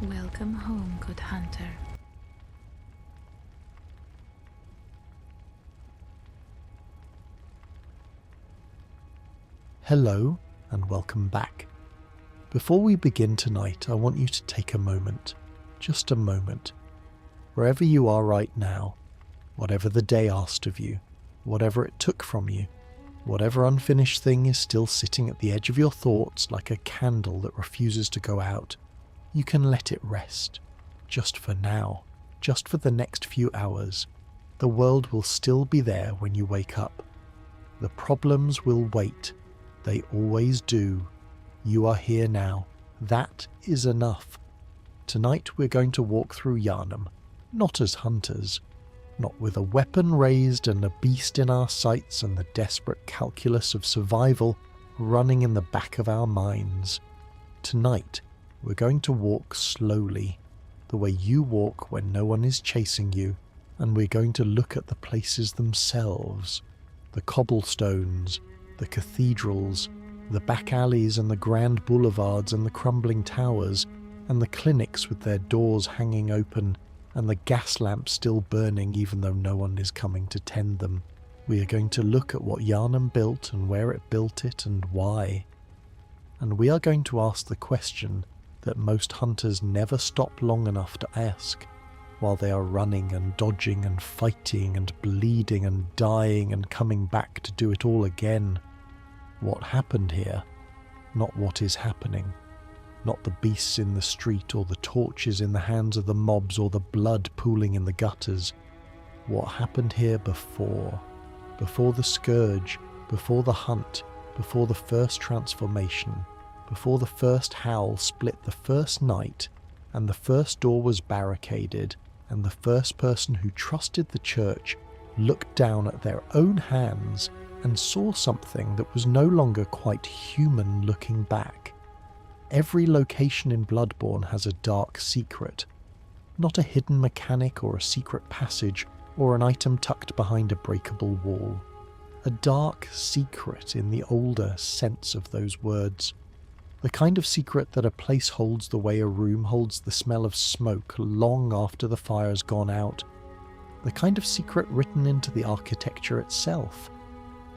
Welcome home, good hunter. Hello, and welcome back. Before we begin tonight, I want you to take a moment, just a moment. Wherever you are right now, whatever the day asked of you, whatever it took from you, whatever unfinished thing is still sitting at the edge of your thoughts like a candle that refuses to go out, you can let it rest. Just for now, just for the next few hours. The world will still be there when you wake up. The problems will wait. They always do. You are here now. That is enough. Tonight we're going to walk through Yharnam, not as hunters, not with a weapon raised and a beast in our sights and the desperate calculus of survival running in the back of our minds. Tonight we're going to walk slowly, the way you walk when no one is chasing you, and we're going to look at the places themselves, the cobblestones, the cathedrals, the back alleys and the grand boulevards and the crumbling towers, and the clinics with their doors hanging open and the gas lamps still burning even though no one is coming to tend them. We are going to look at what Yharnam built and where it built it and why. And we are going to ask the question that most hunters never stop long enough to ask, while they are running and dodging and fighting and bleeding and dying and coming back to do it all again. What happened here? Not what is happening. Not the beasts in the street or the torches in the hands of the mobs or the blood pooling in the gutters. What happened here before? Before the scourge, before the hunt, before the first transformation, before the first howl split the first night, and the first door was barricaded, and the first person who trusted the church looked down at their own hands and saw something that was no longer quite human looking back. Every location in Bloodborne has a dark secret, not a hidden mechanic or a secret passage or an item tucked behind a breakable wall. A dark secret in the older sense of those words. The kind of secret that a place holds the way a room holds the smell of smoke long after the fire's gone out. The kind of secret written into the architecture itself,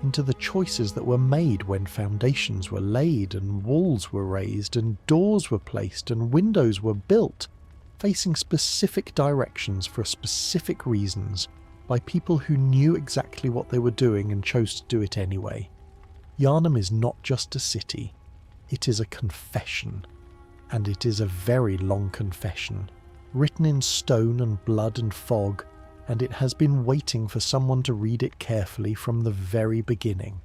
into the choices that were made when foundations were laid and walls were raised and doors were placed and windows were built, facing specific directions for specific reasons by people who knew exactly what they were doing and chose to do it anyway. Yharnam is not just a city. It is a confession, and it is a very long confession, written in stone and blood and fog, and it has been waiting for someone to read it carefully from the very beginning.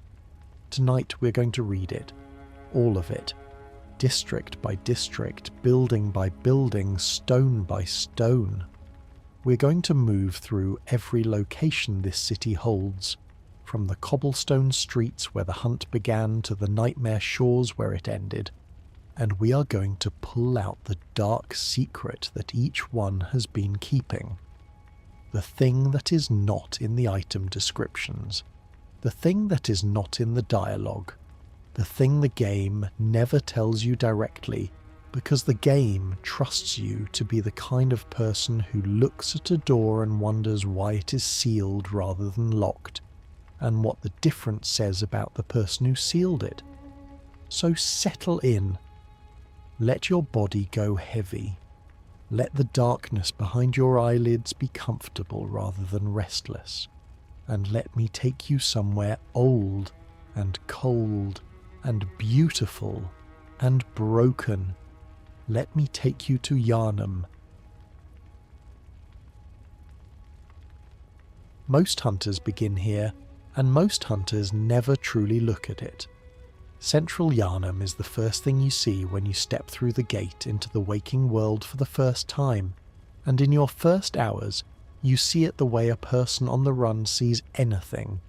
Tonight we're going to read it, all of it, district by district, building by building, stone by stone. We're going to move through every location this city holds, from the cobblestone streets where the hunt began to the nightmare shores where it ended, and we are going to pull out the dark secret that each one has been keeping. The thing that is not in the item descriptions, the thing that is not in the dialogue, the thing the game never tells you directly because the game trusts you to be the kind of person who looks at a door and wonders why it is sealed rather than locked, and what the difference says about the person who sealed it. So settle in. Let your body go heavy. Let the darkness behind your eyelids be comfortable rather than restless. And let me take you somewhere old and cold and beautiful and broken. Let me take you to Yharnam. Most hunters begin here, and most hunters never truly look at it. Central Yharnam is the first thing you see when you step through the gate into the waking world for the first time, and in your first hours you see it the way a person on the run sees anything,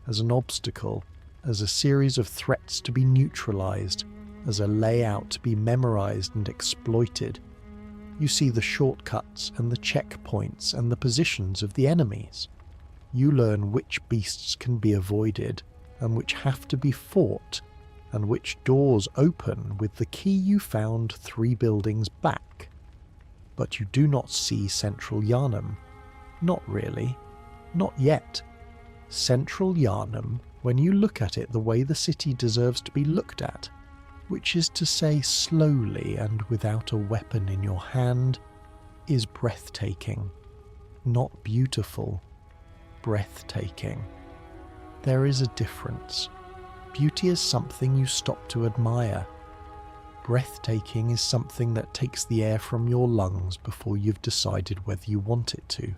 as an obstacle, as a series of threats to be neutralized, as a layout to be memorized and exploited. You see the shortcuts and the checkpoints and the positions of the enemies. You learn which beasts can be avoided and which have to be fought, and which doors open with the key you found 3 buildings back. but you do not see central Yharnam. Not really. Not yet. Central Yharnam, when you look at it the way the city deserves to be looked at, which is to say slowly and without a weapon in your hand, is breathtaking. Not beautiful. Breathtaking. There is a difference. Beauty is something you stop to admire. Breathtaking is something that takes the air from your lungs before you've decided whether you want it to.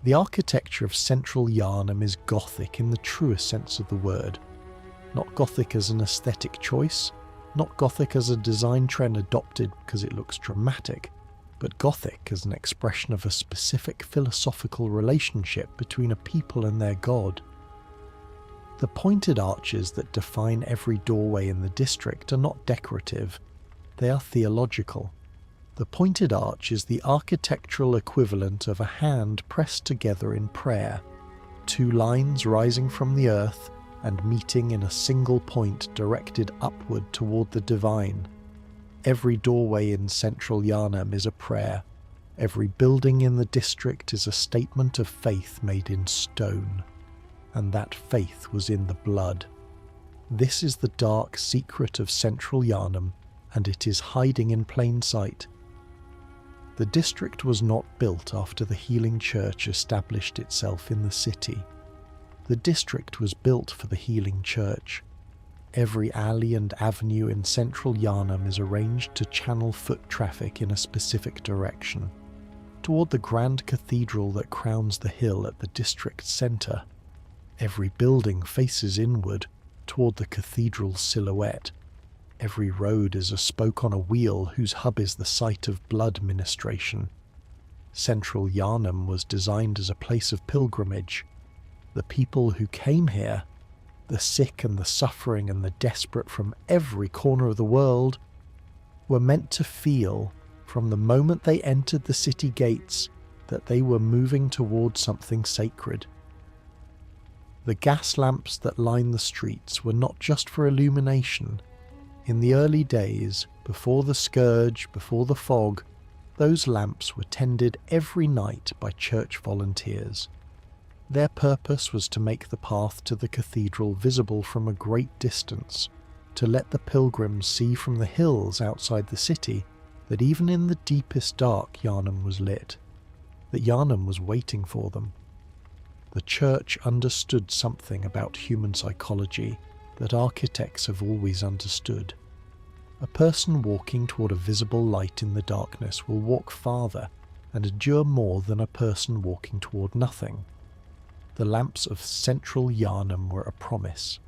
The architecture of central Yharnam is Gothic in the truest sense of the word. Not Gothic as an aesthetic choice, not Gothic as a design trend adopted because it looks dramatic, but Gothic as an expression of a specific philosophical relationship between a people and their god. The pointed arches that define every doorway in the district are not decorative, they are theological. The pointed arch is the architectural equivalent of a hand pressed together in prayer, two lines rising from the earth and meeting in a single point directed upward toward the divine. Every doorway in central Yharnam is a prayer. Every building in the district is a statement of faith made in stone. And that faith was in the blood. This is the dark secret of central Yharnam, and it is hiding in plain sight. The district was not built after the healing church established itself in the city. The district was built for the healing church. Every alley and avenue in central Yharnam is arranged to channel foot traffic in a specific direction, toward the grand cathedral that crowns the hill at the district's centre. Every building faces inward, toward the cathedral's silhouette. Every road is a spoke on a wheel whose hub is the site of blood ministration. Central Yharnam was designed as a place of pilgrimage. The people who came here, the sick and the suffering and the desperate from every corner of the world, were meant to feel, from the moment they entered the city gates, that they were moving towards something sacred. The gas lamps that line the streets were not just for illumination. In the early days, before the scourge, before the fog, those lamps were tended every night by church volunteers. Their purpose was to make the path to the cathedral visible from a great distance, to let the pilgrims see from the hills outside the city that even in the deepest dark Yharnam was lit, that Yharnam was waiting for them. The church understood something about human psychology that architects have always understood. A person walking toward a visible light in the darkness will walk farther and endure more than a person walking toward nothing. The lamps of central Yharnam were a promise,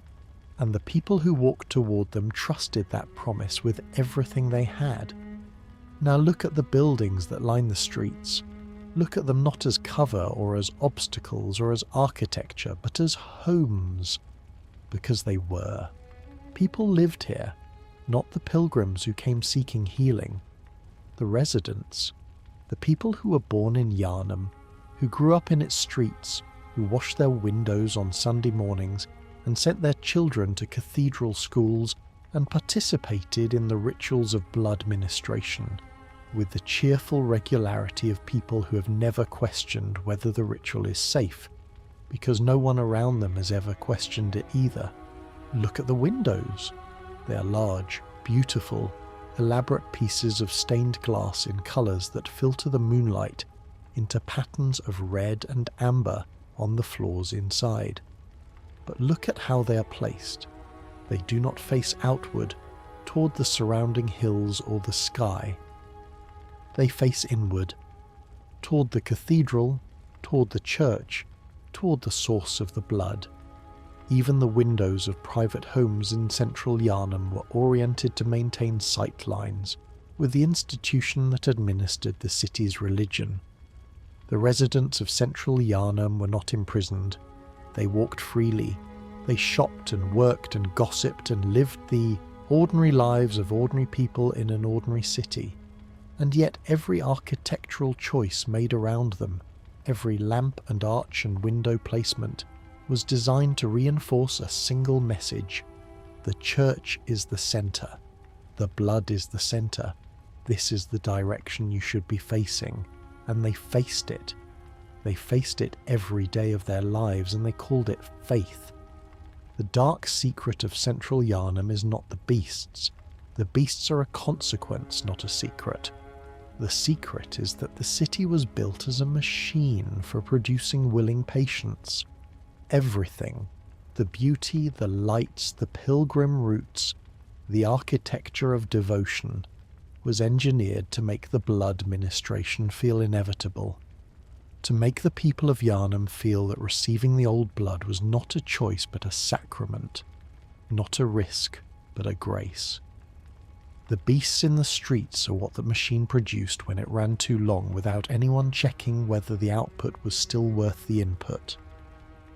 and the people who walked toward them trusted that promise with everything they had. Now look at the buildings that line the streets. Look at them not as cover or as obstacles or as architecture, but as homes, because they were. People lived here, not the pilgrims who came seeking healing. The residents, the people who were born in Yharnam, who grew up in its streets, who washed their windows on Sunday mornings and sent their children to cathedral schools and participated in the rituals of blood ministration, with the cheerful regularity of people who have never questioned whether the ritual is safe, because no one around them has ever questioned it either. Look at the windows. They are large, beautiful, elaborate pieces of stained glass in colours that filter the moonlight into patterns of red and amber on the floors inside. But look at how they are placed. They do not face outward, toward the surrounding hills or the sky. They face inward, toward the cathedral, toward the church, toward the source of the blood. Even the windows of private homes in central Yharnam were oriented to maintain sight lines with the institution that administered the city's religion. The residents of central Yharnam were not imprisoned. They walked freely. They shopped and worked and gossiped and lived the ordinary lives of ordinary people in an ordinary city. And yet every architectural choice made around them, every lamp and arch and window placement, was designed to reinforce a single message. The church is the centre. The blood is the centre. this is the direction you should be facing, and they faced it. They faced it every day of their lives, and they called it faith. The dark secret of central Yharnam is not the beasts. The beasts are a consequence, not a secret. The secret is that the city was built as a machine for producing willing patients. Everything, the beauty, the lights, the pilgrim routes, the architecture of devotion, was engineered to make the blood ministration feel inevitable, to make the people of Yharnam feel that receiving the old blood was not a choice but a sacrament, not a risk but a grace. The beasts in the streets are what the machine produced when it ran too long without anyone checking whether the output was still worth the input.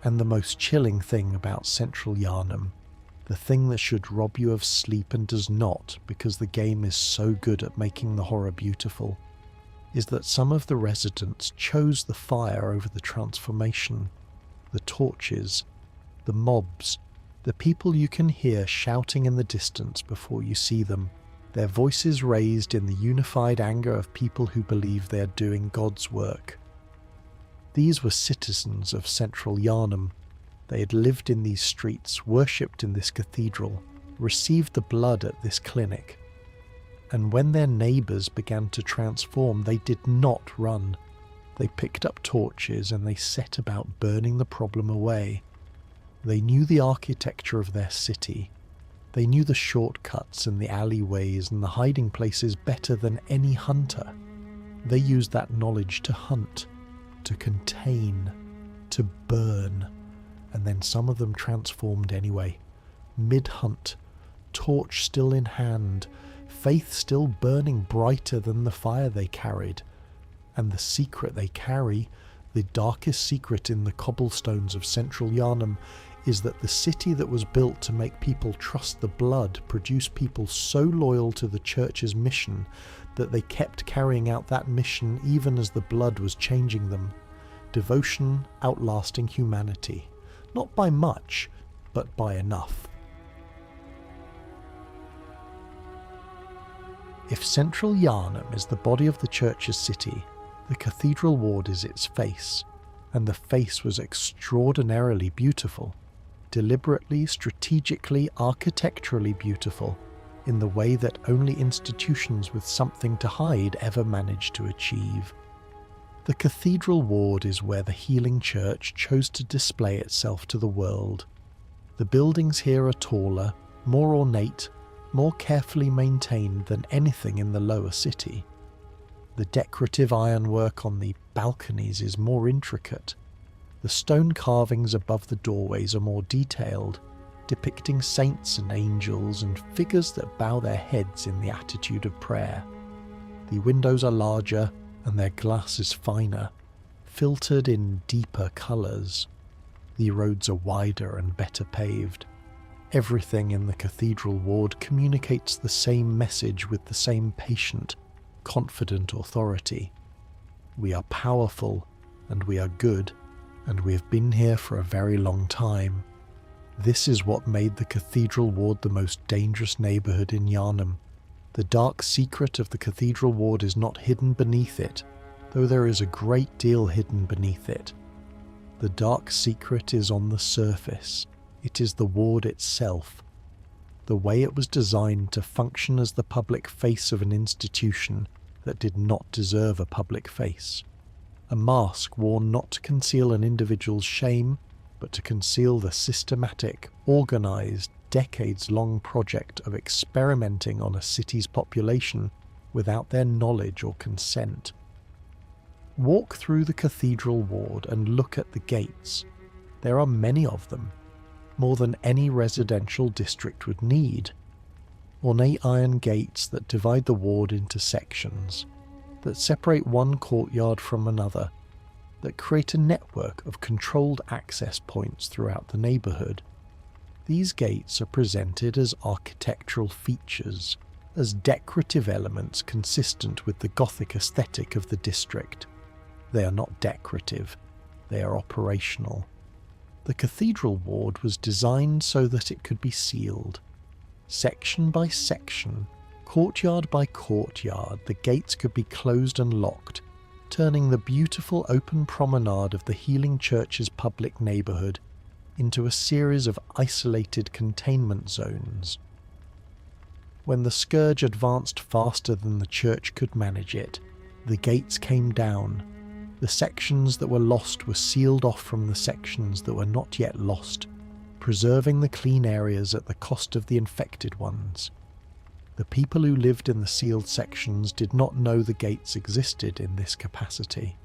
And the most chilling thing about central Yharnam, the thing that should rob you of sleep and does not because the game is so good at making the horror beautiful, is that some of the residents chose the fire over the transformation, the torches, the mobs, the people you can hear shouting in the distance before you see them, their voices raised in the unified anger of people who believe they are doing God's work. These were citizens of central Yharnam. They had lived in these streets, worshipped in this cathedral, received the blood at this clinic. And when their neighbours began to transform, they did not run. They picked up torches and they set about burning the problem away. They knew the architecture of their city. They knew the shortcuts and the alleyways and the hiding places better than any hunter. They used that knowledge to hunt, to contain, to burn, and then some of them transformed anyway. Mid-hunt, torch still in hand, faith still burning brighter than the fire they carried. And the secret they carry, the darkest secret in the cobblestones of central Yharnam, is that the city that was built to make people trust the blood produced people so loyal to the church's mission that they kept carrying out that mission even as the blood was changing them. Devotion outlasting humanity, not by much, but by enough. If central Yharnam is the body of the church's city, the Cathedral Ward is its face, and the face was extraordinarily beautiful. Deliberately, strategically, architecturally beautiful, in the way that only institutions with something to hide ever manage to achieve. The Cathedral Ward is where the healing church chose to display itself to the world. The buildings here are taller, more ornate, more carefully maintained than anything in the lower city. The decorative ironwork on the balconies is more intricate. The stone carvings above the doorways are more detailed, depicting saints and angels and figures that bow their heads in the attitude of prayer. The windows are larger and their glass is finer, filtered in deeper colours. The roads are wider and better paved. Everything in the Cathedral Ward communicates the same message with the same patient, confident authority. We are powerful and we are good, and we have been here for a very long time. This is what made the Cathedral Ward the most dangerous neighbourhood in Yharnam. The dark secret of the Cathedral Ward is not hidden beneath it, though there is a great deal hidden beneath it. The dark secret is on the surface. It is the ward itself. The way it was designed to function as the public face of an institution that did not deserve a public face. A mask worn not to conceal an individual's shame, but to conceal the systematic, organised, decades-long project of experimenting on a city's population without their knowledge or consent. Walk through the Cathedral Ward and look at the gates. There are many of them, more than any residential district would need. Ornate iron gates that divide the ward into sections, that separate one courtyard from another, that create a network of controlled access points throughout the neighbourhood. These gates are presented as architectural features, as decorative elements consistent with the Gothic aesthetic of the district. They are not decorative, they are operational. The Cathedral Ward was designed so that it could be sealed. Section by section, Courtyard by courtyard, the gates could be closed and locked, turning the beautiful open promenade of the Healing Church's public neighbourhood into a series of isolated containment zones. When the scourge advanced faster than the church could manage it, the gates came down. The sections that were lost were sealed off from the sections that were not yet lost, preserving the clean areas at the cost of the infected ones. The people who lived in the sealed sections did not know the gates existed in this capacity.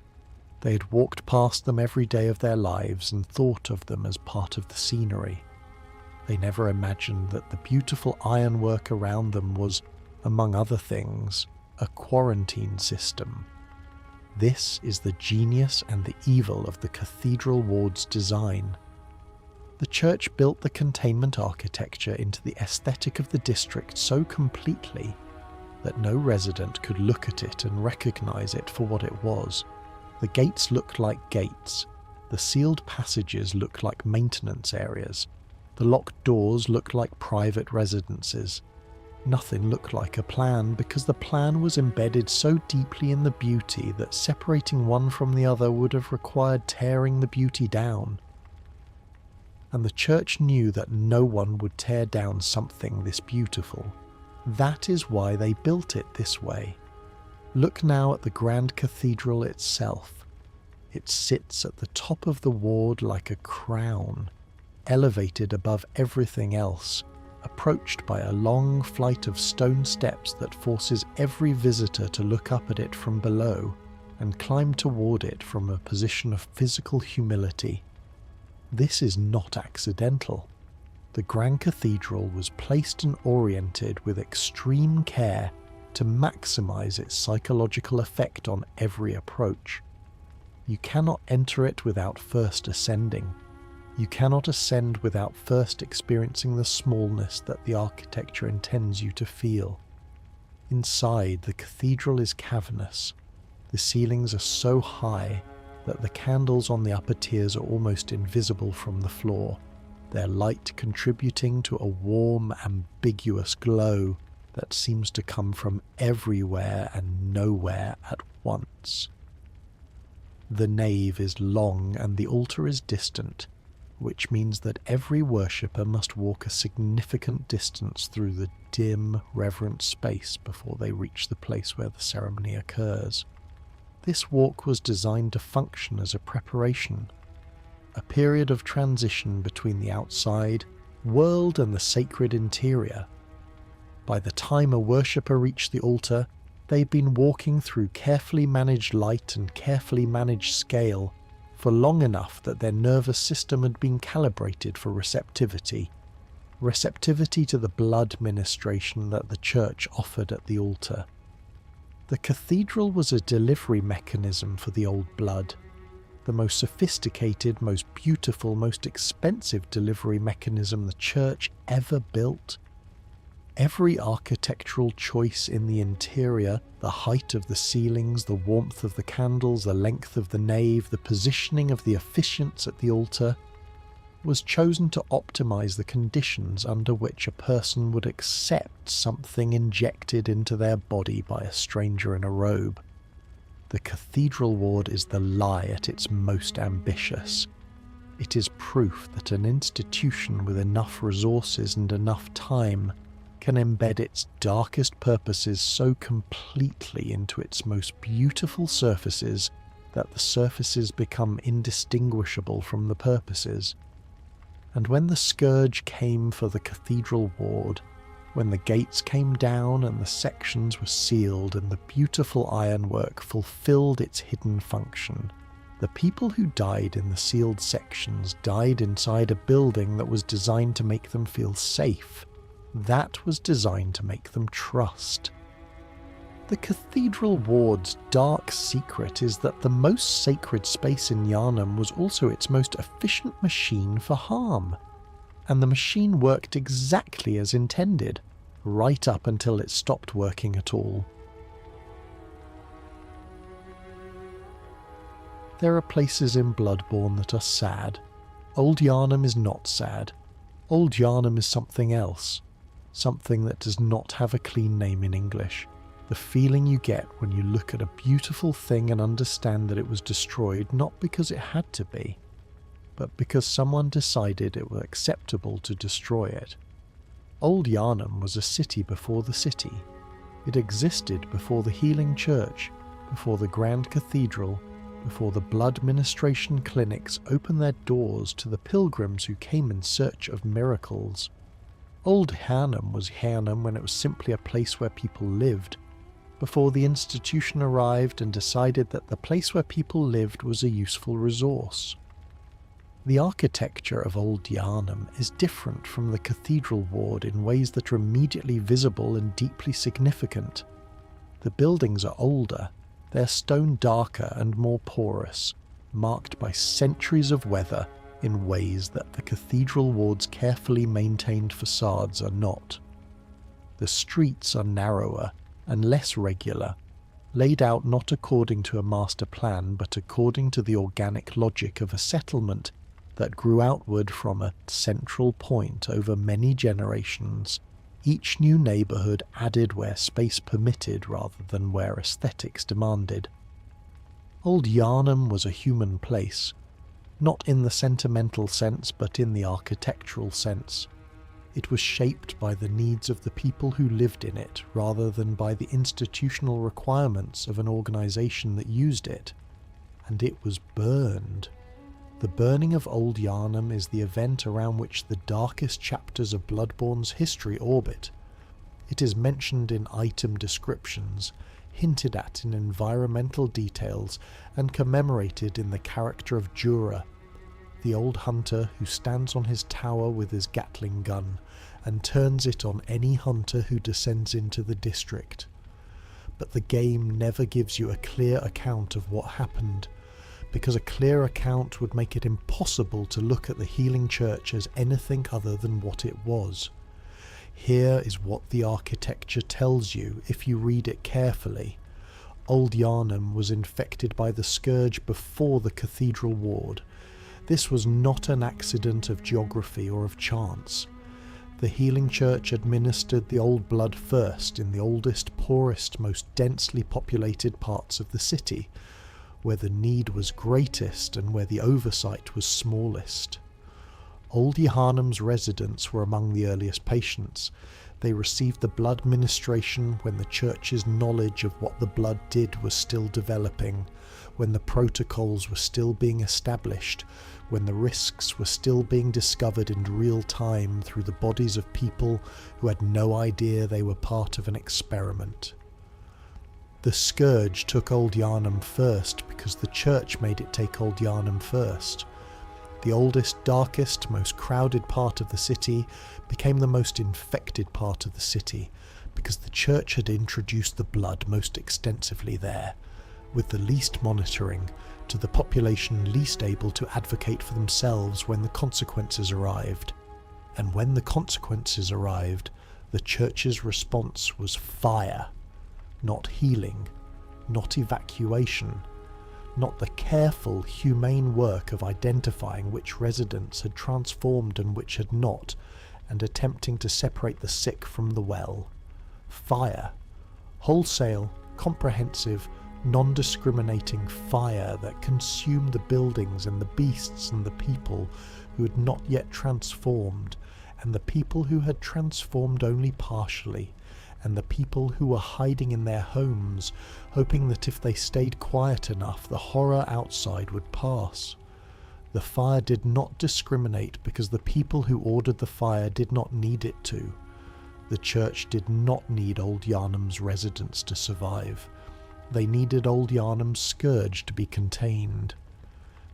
They had walked past them every day of their lives and thought of them as part of the scenery. They never imagined that the beautiful ironwork around them was, among other things, a quarantine system. This is the genius and the evil of the Cathedral Ward's design. The church built the containment architecture into the aesthetic of the district so completely that no resident could look at it and recognise it for what it was. The gates looked like gates, the sealed passages looked like maintenance areas, the locked doors looked like private residences. Nothing looked like a plan because the plan was embedded so deeply in the beauty that separating one from the other would have required tearing the beauty down. And the church knew that no one would tear down something this beautiful. That is why they built it this way. Look now at the grand cathedral itself. It sits at the top of the ward like a crown, elevated above everything else, approached by a long flight of stone steps that forces every visitor to look up at it from below and climb toward it from a position of physical humility. This is not accidental. The Grand Cathedral was placed and oriented with extreme care to maximize its psychological effect on every approach. You cannot enter it without first ascending. You cannot ascend without first experiencing the smallness that the architecture intends you to feel. Inside, the cathedral is cavernous. The ceilings are so high that the candles on the upper tiers are almost invisible from the floor, their light contributing to a warm, ambiguous glow that seems to come from everywhere and nowhere at once. The nave is long and the altar is distant, which means that every worshipper must walk a significant distance through the dim, reverent space before they reach the place where the ceremony occurs. This walk was designed to function as a preparation, a period of transition between the outside world and the sacred interior. By the time a worshipper reached the altar, they'd been walking through carefully managed light and carefully managed scale for long enough that their nervous system had been calibrated for receptivity to the blood ministration that the church offered at the altar. The cathedral was a delivery mechanism for the old blood, the most sophisticated, most beautiful, most expensive delivery mechanism the church ever built. Every architectural choice in the interior, the height of the ceilings, the warmth of the candles, the length of the nave, the positioning of the officiants at the altar, was chosen to optimize the conditions under which a person would accept something injected into their body by a stranger in a robe. The Cathedral Ward is the lie at its most ambitious. It is proof that an institution with enough resources and enough time can embed its darkest purposes so completely into its most beautiful surfaces that the surfaces become indistinguishable from the purposes. And when the scourge came for the Cathedral Ward, when the gates came down and the sections were sealed and the beautiful ironwork fulfilled its hidden function, the people who died in the sealed sections died inside a building that was designed to make them feel safe. That was designed to make them trust. The Cathedral Ward's dark secret is that the most sacred space in Yharnam was also its most efficient machine for harm, and the machine worked exactly as intended, right up until it stopped working at all. There are places in Bloodborne that are sad. Old Yharnam is not sad. Old Yharnam is something else. something that does not have a clean name in English. The feeling you get when you look at a beautiful thing and understand that it was destroyed not because it had to be, but because someone decided it was acceptable to destroy it. Old Yharnam was a city before the city. It existed before the healing church, before the grand cathedral, before the blood ministration clinics opened their doors to the pilgrims who came in search of miracles. Old Yharnam was Yharnam when it was simply a place where people lived, before the institution arrived and decided that the place where people lived was a useful resource. The architecture of Old Yharnam is different from the Cathedral Ward in ways that are immediately visible and deeply significant. The buildings are older, their stone darker and more porous, marked by centuries of weather in ways that the Cathedral Ward's carefully maintained facades are not. The streets are narrower and less regular, laid out not according to a master plan but according to the organic logic of a settlement that grew outward from a central point over many generations. Each new neighbourhood added where space permitted rather than where aesthetics demanded. Old Yharnam was a human place, not in the sentimental sense but in the architectural sense. It was shaped by the needs of the people who lived in it rather than by the institutional requirements of an organisation that used it. And it was burned. The burning of Old Yharnam is the event around which the darkest chapters of Bloodborne's history orbit. It is mentioned in item descriptions, hinted at in environmental details, and commemorated in the character of Jura, the old hunter who stands on his tower with his Gatling gun and turns it on any hunter who descends into the district. But the game never gives you a clear account of what happened, because a clear account would make it impossible to look at the healing church as anything other than what it was. Here is what the architecture tells you if you read it carefully. Old Yharnam was infected by the scourge before the Cathedral Ward. This was not an accident of geography or of chance. The healing church administered the old blood first in the oldest, poorest, most densely populated parts of the city, where the need was greatest and where the oversight was smallest. Old Yharnam's residents were among the earliest patients. They received the blood ministration when the church's knowledge of what the blood did was still developing, when the protocols were still being established, when the risks were still being discovered in real time through the bodies of people who had no idea they were part of an experiment. The scourge took Old Yharnam first because the church made it take Old Yharnam first. The oldest, darkest, most crowded part of the city became the most infected part of the city because the church had introduced the blood most extensively there, with the least monitoring, to the population least able to advocate for themselves when the consequences arrived. And when the consequences arrived, the church's response was fire, not healing, not evacuation, not the careful, humane work of identifying which residents had transformed and which had not, and attempting to separate the sick from the well. Fire. Wholesale, comprehensive, non-discriminating fire that consumed the buildings and the beasts and the people who had not yet transformed, and the people who had transformed only partially, and the people who were hiding in their homes, hoping that if they stayed quiet enough the horror outside would pass. The fire did not discriminate because the people who ordered the fire did not need it to. The church did not need Old Yharnam's residents to survive. They needed Old Yharnam's scourge to be contained.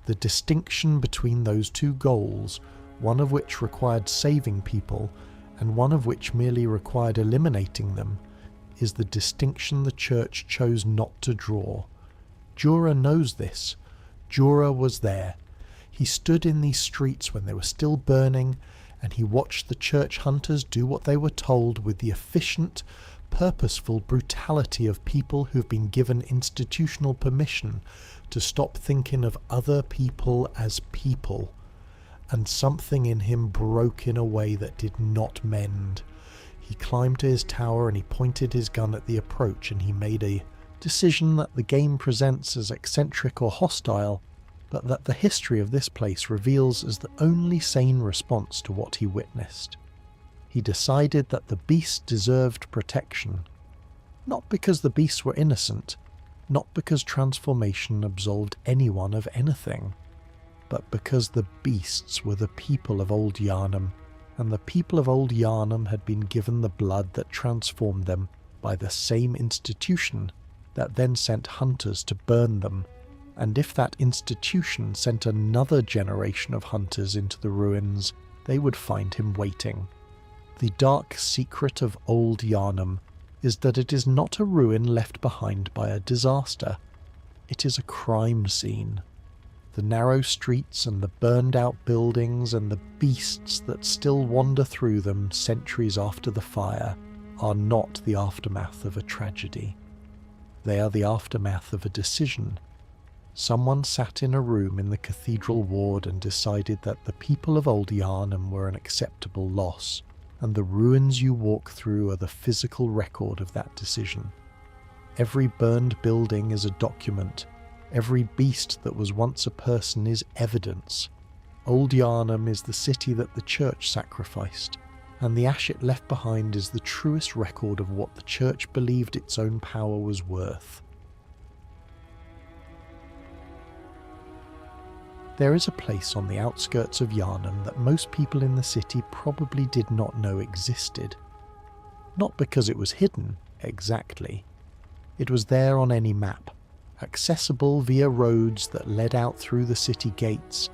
The distinction between those two goals, one of which required saving people and one of which merely required eliminating them, is the distinction the church chose not to draw. Jura knows this. Jura was there. He stood in these streets when they were still burning, and he watched the church hunters do what they were told with the efficient, purposeful brutality of people who've been given institutional permission to stop thinking of other people as people. And something in him broke in a way that did not mend. He climbed to his tower and he pointed his gun at the approach, and he made a decision that the game presents as eccentric or hostile, but that the history of this place reveals as the only sane response to what he witnessed. He decided that the beast deserved protection, not because the beasts were innocent, not because transformation absolved anyone of anything, but because the beasts were the people of Old Yharnam, and the people of Old Yharnam had been given the blood that transformed them by the same institution that then sent hunters to burn them, and if that institution sent another generation of hunters into the ruins, they would find him waiting. The dark secret of Old Yharnam is that it is not a ruin left behind by a disaster. It is a crime scene. The narrow streets and the burned-out buildings and the beasts that still wander through them centuries after the fire are not the aftermath of a tragedy. They are the aftermath of a decision. Someone sat in a room in the Cathedral Ward and decided that the people of Old Yharnam were an acceptable loss, and the ruins you walk through are the physical record of that decision. Every burned building is a document. Every beast that was once a person is evidence. Old Yharnam is the city that the church sacrificed, and the ash it left behind is the truest record of what the church believed its own power was worth. There is a place on the outskirts of Yharnam that most people in the city probably did not know existed. Not because it was hidden, exactly. It was there on any map, accessible via roads that led out through the city gates,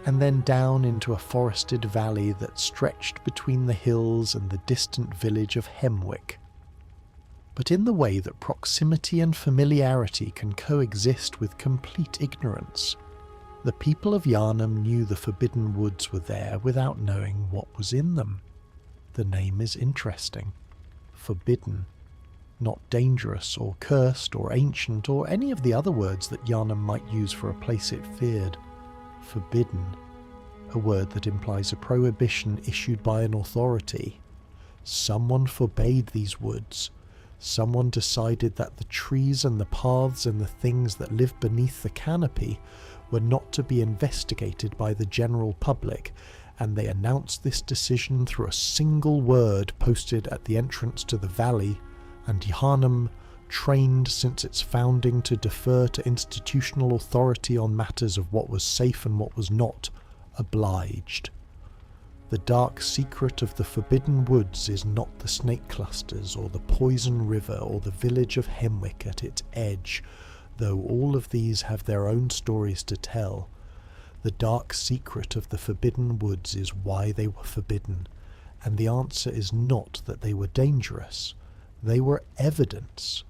and then down into a forested valley that stretched between the hills and the distant village of Hemwick. But in the way that proximity and familiarity can coexist with complete ignorance, the people of Yharnam knew the Forbidden Woods were there without knowing what was in them. The name is interesting. Forbidden. Not dangerous or cursed or ancient or any of the other words that Yharnam might use for a place it feared. Forbidden. A word that implies a prohibition issued by an authority. Someone forbade these woods. Someone decided that the trees and the paths and the things that live beneath the canopy were not to be investigated by the general public, and they announced this decision through a single word posted at the entrance to the valley, and Yharnam, trained since its founding to defer to institutional authority on matters of what was safe and what was not, obliged. The dark secret of the Forbidden Woods is not the snake clusters or the poison river or the village of Hemwick at its edge, though all of these have their own stories to tell. The dark secret of the Forbidden Woods is why they were forbidden, and the answer is not that they were dangerous. They were evidence.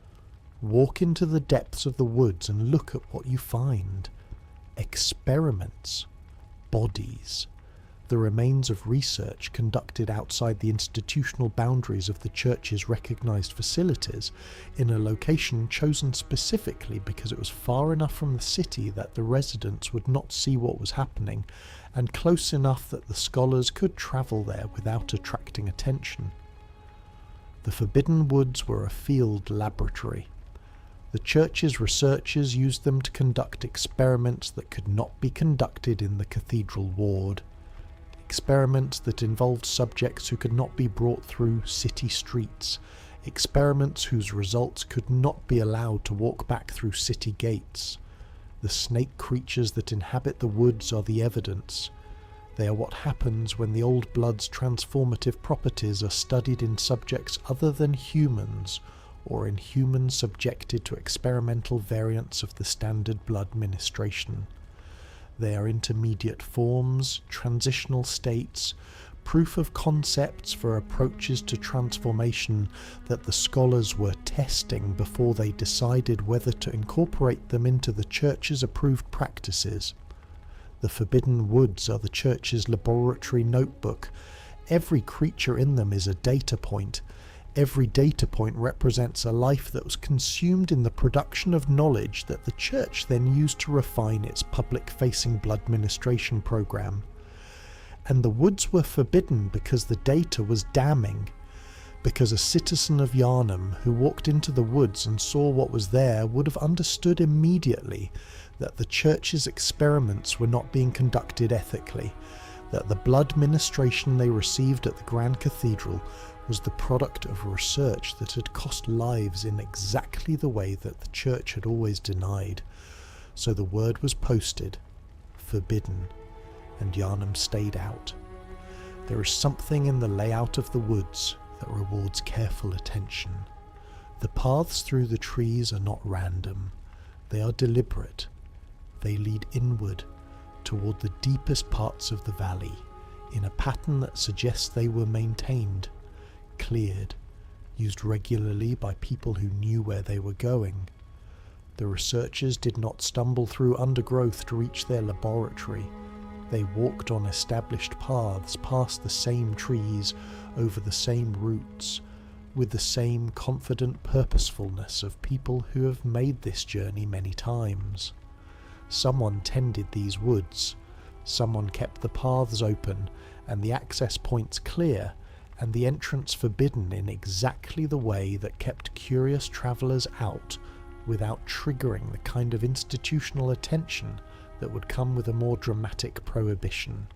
Walk into the depths of the woods and look at what you find. Experiments. Bodies. The remains of research conducted outside the institutional boundaries of the church's recognised facilities, in a location chosen specifically because it was far enough from the city that the residents would not see what was happening, and close enough that the scholars could travel there without attracting attention. The Forbidden Woods were a field laboratory. The church's researchers used them to conduct experiments that could not be conducted in the Cathedral Ward. Experiments that involved subjects who could not be brought through city streets, experiments whose results could not be allowed to walk back through city gates. The snake creatures that inhabit the woods are the evidence. They are what happens when the old blood's transformative properties are studied in subjects other than humans, or in humans subjected to experimental variants of the standard blood ministration. They are intermediate forms, transitional states, proof of concepts for approaches to transformation that the scholars were testing before they decided whether to incorporate them into the church's approved practices. The Forbidden Woods are the church's laboratory notebook. Every creature in them is a data point. Every data point represents a life that was consumed in the production of knowledge that the church then used to refine its public-facing blood ministration program. And the woods were forbidden because the data was damning, because a citizen of Yharnam who walked into the woods and saw what was there would have understood immediately that the church's experiments were not being conducted ethically, that the blood ministration they received at the Grand Cathedral was the product of research that had cost lives in exactly the way that the church had always denied. So the word was posted, forbidden, and Yharnam stayed out. There is something in the layout of the woods that rewards careful attention. The paths through the trees are not random. They are deliberate. They lead inward, toward the deepest parts of the valley, in a pattern that suggests they were maintained, cleared, used regularly by people who knew where they were going. The researchers did not stumble through undergrowth to reach their laboratory. They walked on established paths, past the same trees, over the same routes, with the same confident purposefulness of people who have made this journey many times. Someone tended these woods, someone kept the paths open and the access points clear and the entrance forbidden in exactly the way that kept curious travellers out without triggering the kind of institutional attention that would come with a more dramatic prohibition.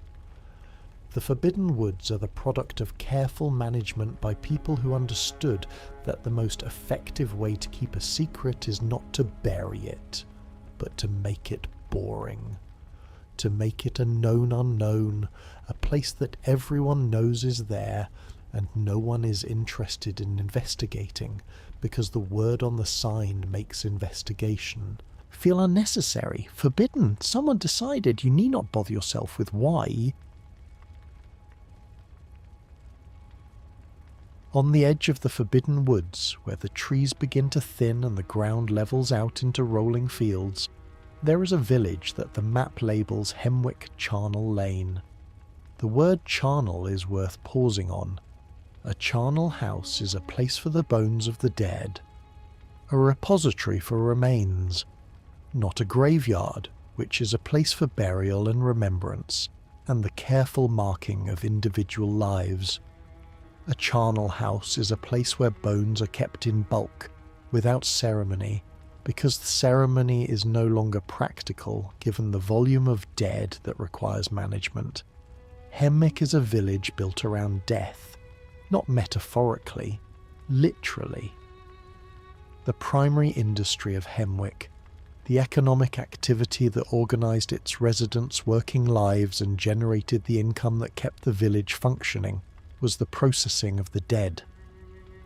The Forbidden Woods are the product of careful management by people who understood that the most effective way to keep a secret is not to bury it, but to make it boring. To make it a known unknown, a place that everyone knows is there and no one is interested in investigating because the word on the sign makes investigation feel unnecessary, forbidden. Someone decided, you need not bother yourself with why. On the edge of the Forbidden Woods, where the trees begin to thin and the ground levels out into rolling fields, there is a village that the map labels Hemwick Charnel Lane. The word charnel is worth pausing on. A charnel house is a place for the bones of the dead, a repository for remains, not a graveyard, which is a place for burial and remembrance, and the careful marking of individual lives. A charnel house is a place where bones are kept in bulk, without ceremony, because the ceremony is no longer practical given the volume of dead that requires management. Hemwick is a village built around death, not metaphorically, literally. The primary industry of Hemwick, the economic activity that organised its residents' working lives and generated the income that kept the village functioning, was the processing of the dead.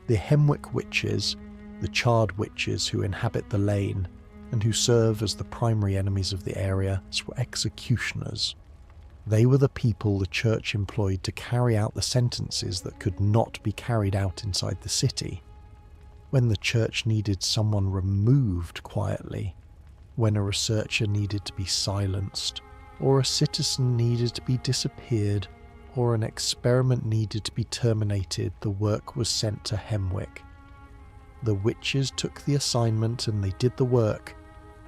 The Hemwick witches, the charred witches who inhabit the lane and who serve as the primary enemies of the area, were executioners. They were the people the church employed to carry out the sentences that could not be carried out inside the city. When the church needed someone removed quietly, when a researcher needed to be silenced, or a citizen needed to be disappeared, or an experiment needed to be terminated, the work was sent to Hemwick. The witches took the assignment and they did the work,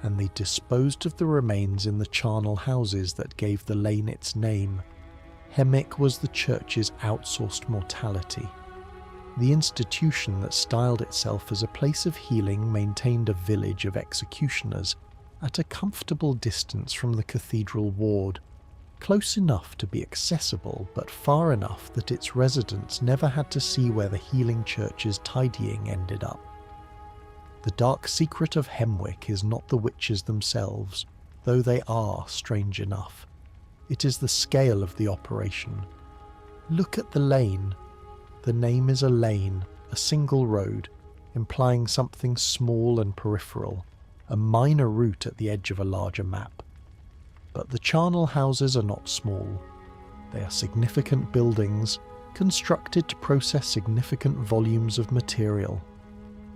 and they disposed of the remains in the charnel houses that gave the lane its name. Hemwick was the church's outsourced mortality. The institution that styled itself as a place of healing maintained a village of executioners at a comfortable distance from the Cathedral Ward, close enough to be accessible but far enough that its residents never had to see where the healing church's tidying ended up. The dark secret of Hemwick is not the witches themselves, though they are strange enough. It is the scale of the operation. Look at the lane. The name is a lane, a single road, implying something small and peripheral, a minor route at the edge of a larger map. But the charnel houses are not small. They are significant buildings, constructed to process significant volumes of material.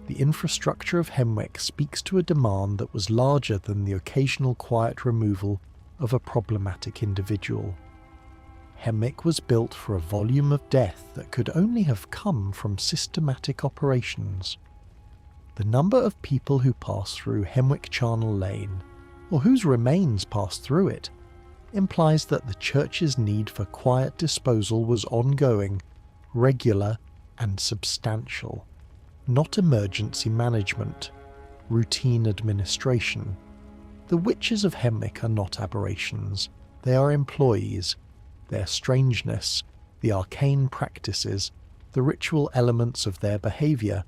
The infrastructure of Hemwick speaks to a demand that was larger than the occasional quiet removal of a problematic individual. Hemwick was built for a volume of death that could only have come from systematic operations. The number of people who pass through Hemwick Charnel Lane, or whose remains pass through it, implies that the church's need for quiet disposal was ongoing, regular, and substantial. Not emergency management, routine administration. The witches of Hemwick are not aberrations. They are employees. Their strangeness, the arcane practices, the ritual elements of their behaviour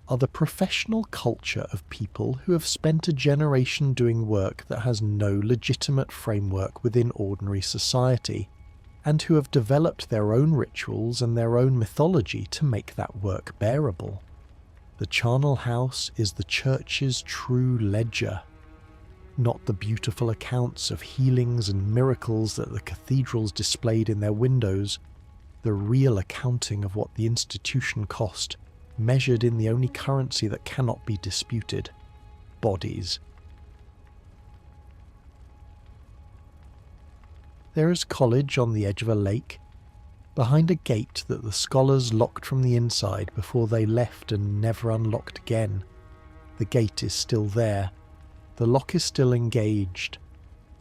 are the professional culture of people who have spent a generation doing work that has no legitimate framework within ordinary society, and who have developed their own rituals and their own mythology to make that work bearable. The charnel house is the church's true ledger, not the beautiful accounts of healings and miracles that the cathedrals displayed in their windows, the real accounting of what the institution cost, measured in the only currency that cannot be disputed: bodies. There is college on the edge of a lake, behind a gate that the scholars locked from the inside before they left and never unlocked again. The gate is still there, the lock is still engaged,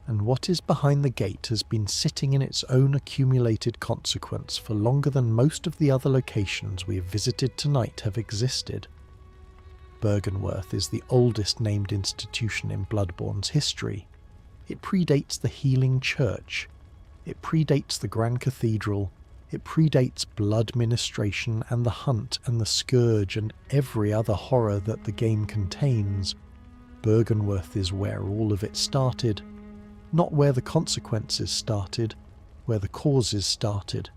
and what is behind the gate has been sitting in its own accumulated consequence for longer than most of the other locations we have visited tonight have existed. Byrgenwerth is the oldest named institution in Bloodborne's history. It predates the Healing Church. It predates the Grand Cathedral. It predates blood ministration and the hunt and the scourge and every other horror that the game contains. Byrgenwerth is where all of it started. Not where the consequences started, where the causes started.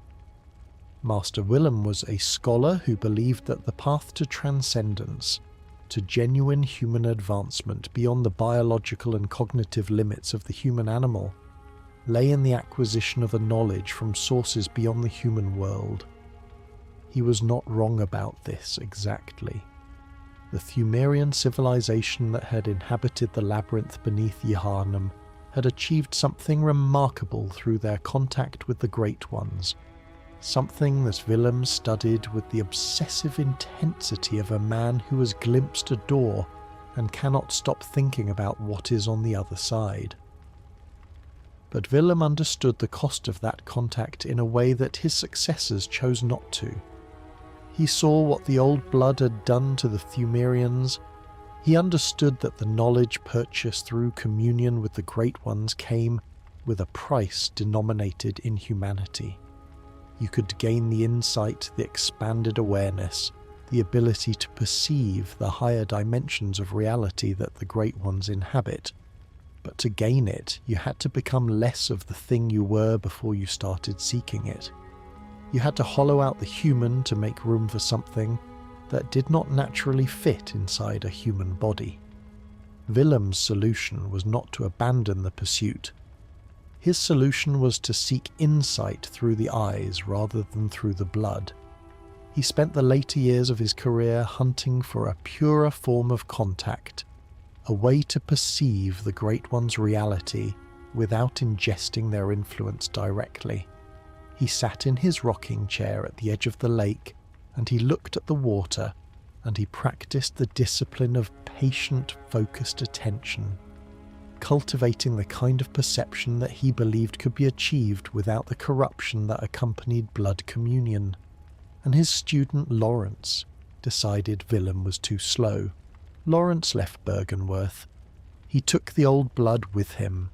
Master Willem was a scholar who believed that the path to transcendence, to genuine human advancement beyond the biological and cognitive limits of the human animal, lay in the acquisition of a knowledge from sources beyond the human world. He was not wrong about this exactly. The Thumerian civilization that had inhabited the labyrinth beneath Yharnam had achieved something remarkable through their contact with the Great Ones, something that Willem studied with the obsessive intensity of a man who has glimpsed a door and cannot stop thinking about what is on the other side. But Willem understood the cost of that contact in a way that his successors chose not to. He saw what the old blood had done to the Thumerians. He understood that the knowledge purchased through communion with the Great Ones came with a price denominated in humanity. You could gain the insight, the expanded awareness, the ability to perceive the higher dimensions of reality that the Great Ones inhabit. But to gain it, you had to become less of the thing you were before you started seeking it. You had to hollow out the human to make room for something that did not naturally fit inside a human body. Willem's solution was not to abandon the pursuit. His solution was to seek insight through the eyes rather than through the blood. He spent the later years of his career hunting for a purer form of contact, a way to perceive the Great One's reality without ingesting their influence directly. He sat in his rocking chair at the edge of the lake, and he looked at the water, and he practiced the discipline of patient, focused attention, cultivating the kind of perception that he believed could be achieved without the corruption that accompanied blood communion. And his student Lawrence decided Willem was too slow. Lawrence left Byrgenwerth. He took the old blood with him.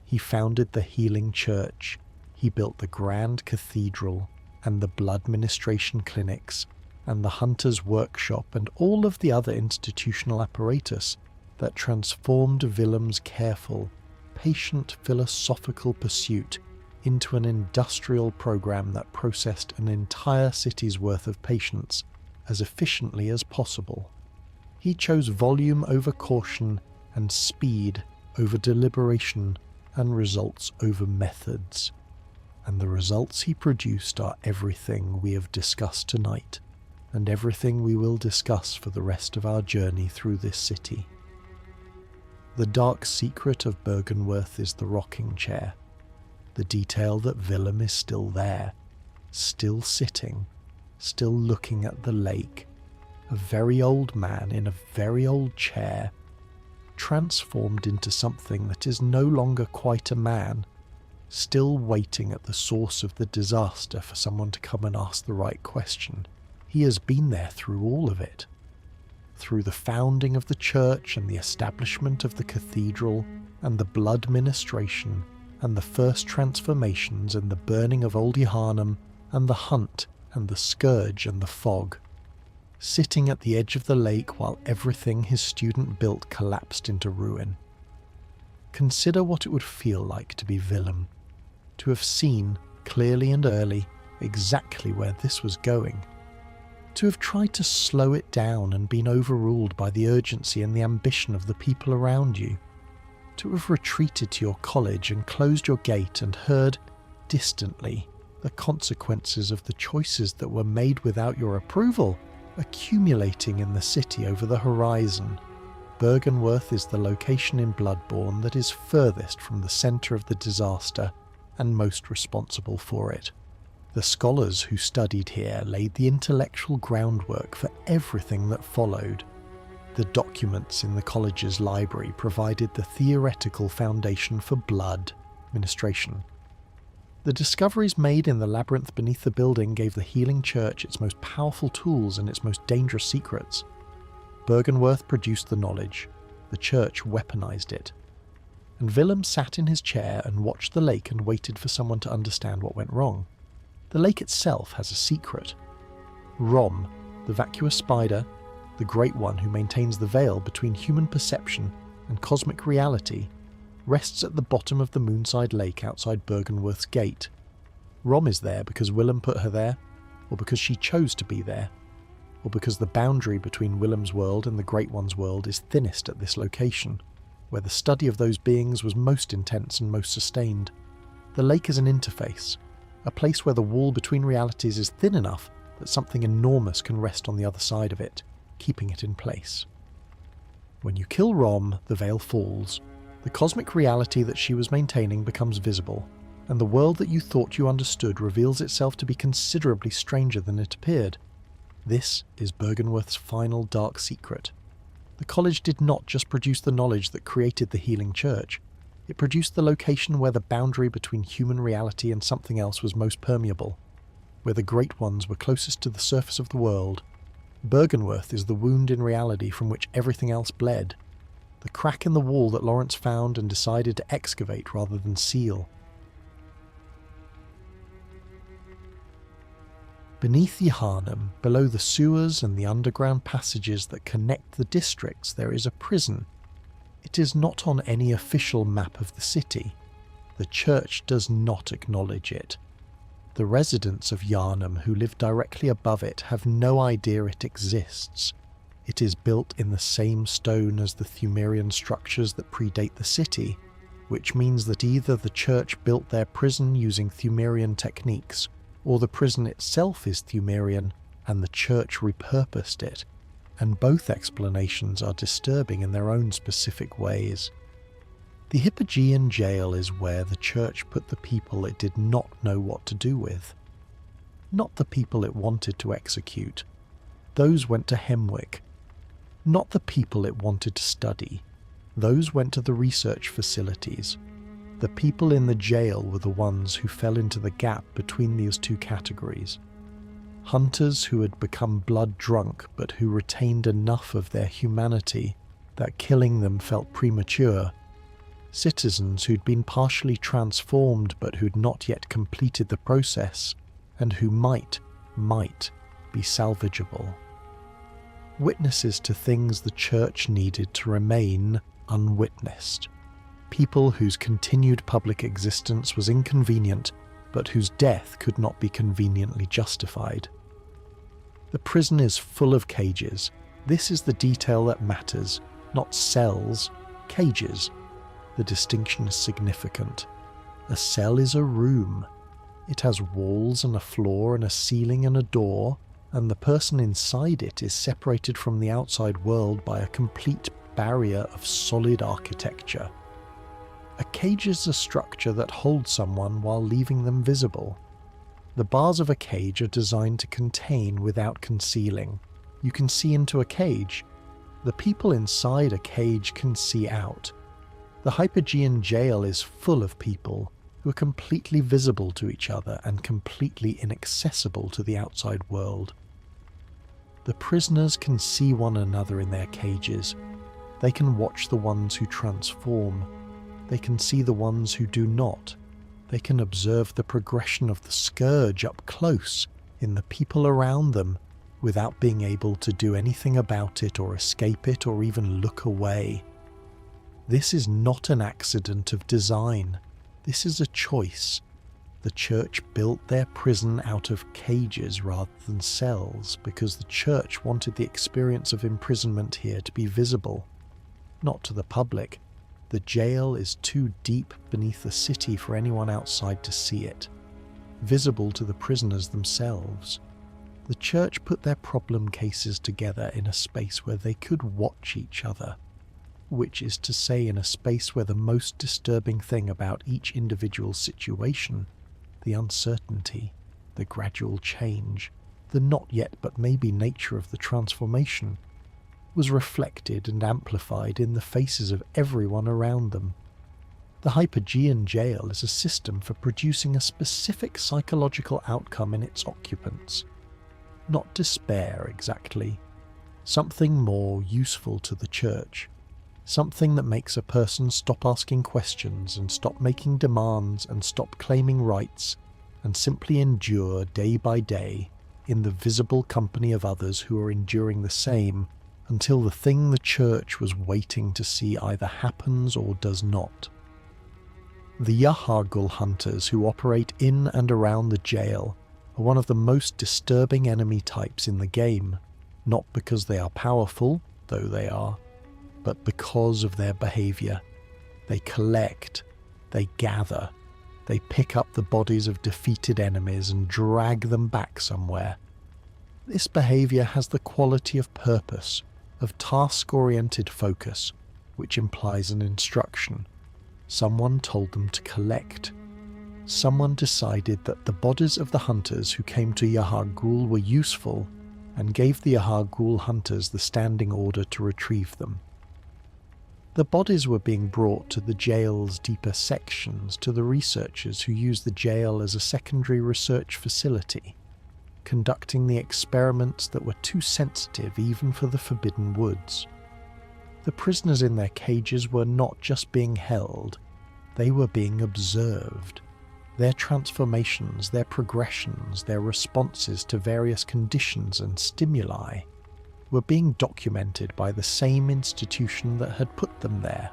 He founded the Healing Church. He built the Grand Cathedral and the blood ministration clinics and the Hunter's Workshop and all of the other institutional apparatus that transformed Willem's careful, patient philosophical pursuit into an industrial program that processed an entire city's worth of patients as efficiently as possible. He chose volume over caution and speed over deliberation and results over methods. And the results he produced are everything we have discussed tonight, and everything we will discuss for the rest of our journey through this city. The dark secret of Byrgenwerth is the rocking chair, the detail that Willem is still there, still sitting, still looking at the lake, a very old man in a very old chair, transformed into something that is no longer quite a man, still waiting at the source of the disaster for someone to come and ask the right question. He has been there through all of it. Through the founding of the church and the establishment of the cathedral and the blood ministration and the first transformations and the burning of old Yharnam and the hunt and the scourge and the fog. Sitting at the edge of the lake while everything his student built collapsed into ruin. Consider what it would feel like to be Willem, to have seen, clearly and early, exactly where this was going. To have tried to slow it down and been overruled by the urgency and the ambition of the people around you. To have retreated to your college and closed your gate and heard, distantly, the consequences of the choices that were made without your approval, accumulating in the city over the horizon. Byrgenwerth is the location in Bloodborne that is furthest from the centre of the disaster and most responsible for it. The scholars who studied here laid the intellectual groundwork for everything that followed. The documents in the college's library provided the theoretical foundation for blood ministration. The discoveries made in the labyrinth beneath the building gave the healing church its most powerful tools and its most dangerous secrets. Byrgenwerth produced the knowledge, the church weaponized it. And Willem sat in his chair and watched the lake and waited for someone to understand what went wrong. The lake itself has a secret. Rom, the vacuous spider, the great one who maintains the veil between human perception and cosmic reality, rests at the bottom of the Moonside Lake outside Byrgenwerth's gate. Rom is there because Willem put her there, or because she chose to be there, or because the boundary between Willem's world and the Great One's world is thinnest at this location, where the study of those beings was most intense and most sustained. The lake is an interface, a place where the wall between realities is thin enough that something enormous can rest on the other side of it, keeping it in place. When you kill Rom, the veil falls. The cosmic reality that she was maintaining becomes visible, and the world that you thought you understood reveals itself to be considerably stranger than it appeared. This is Byrgenwerth's final dark secret. The college did not just produce the knowledge that created the healing church. It produced the location where the boundary between human reality and something else was most permeable, where the Great Ones were closest to the surface of the world. Byrgenwerth is the wound in reality from which everything else bled, the crack in the wall that Lawrence found and decided to excavate rather than seal. Beneath Yharnam, below the sewers and the underground passages that connect the districts, there is a prison. It is not on any official map of the city. The church does not acknowledge it. The residents of Yharnam who live directly above it have no idea it exists. It is built in the same stone as the Thumerian structures that predate the city, which means that either the church built their prison using Thumerian techniques, or the prison itself is Thumerian and the church repurposed it, and both explanations are disturbing in their own specific ways. The Hypogean Gaol is where the church put the people it did not know what to do with. Not the people it wanted to execute. Those went to Hemwick. Not the people it wanted to study. Those went to the research facilities. The people in the jail were the ones who fell into the gap between these two categories. Hunters who had become blood drunk but who retained enough of their humanity that killing them felt premature. Citizens who'd been partially transformed but who'd not yet completed the process, and who might be salvageable. Witnesses to things the church needed to remain unwitnessed. People whose continued public existence was inconvenient, but whose death could not be conveniently justified. The prison is full of cages. This is the detail that matters, not cells, cages. The distinction is significant. A cell is a room. It has walls and a floor and a ceiling and a door, and the person inside it is separated from the outside world by a complete barrier of solid architecture. A cage is a structure that holds someone while leaving them visible. The bars of a cage are designed to contain without concealing. You can see into a cage. The people inside a cage can see out. The Hypogean Gaol is full of people who are completely visible to each other and completely inaccessible to the outside world. The prisoners can see one another in their cages. They can watch the ones who transform. They can see the ones who do not. They can observe the progression of the scourge up close in the people around them without being able to do anything about it or escape it or even look away. This is not an accident of design. This is a choice. The church built their prison out of cages rather than cells because the church wanted the experience of imprisonment here to be visible, not to the public. The jail is too deep beneath the city for anyone outside to see it, visible to the prisoners themselves. The church put their problem cases together in a space where they could watch each other, which is to say in a space where the most disturbing thing about each individual situation, the uncertainty, the gradual change, the not yet but maybe nature of the transformation, was reflected and amplified in the faces of everyone around them. The Hypogean Gaol is a system for producing a specific psychological outcome in its occupants. Not despair exactly, something more useful to the church, something that makes a person stop asking questions and stop making demands and stop claiming rights and simply endure day by day in the visible company of others who are enduring the same until the thing the church was waiting to see either happens or does not. The Yahar'gul hunters who operate in and around the jail are one of the most disturbing enemy types in the game, not because they are powerful, though they are, but because of their behaviour. They collect, they gather, they pick up the bodies of defeated enemies and drag them back somewhere. This behaviour has the quality of purpose, of task-oriented focus, which implies an instruction. Someone told them to collect. Someone decided that the bodies of the hunters who came to Yahar'gul were useful and gave the Yahar'gul hunters the standing order to retrieve them. The bodies were being brought to the jail's deeper sections to the researchers who use the jail as a secondary research facility, conducting the experiments that were too sensitive even for the Forbidden Woods. The prisoners in their cages were not just being held, they were being observed. Their transformations, their progressions, their responses to various conditions and stimuli were being documented by the same institution that had put them there.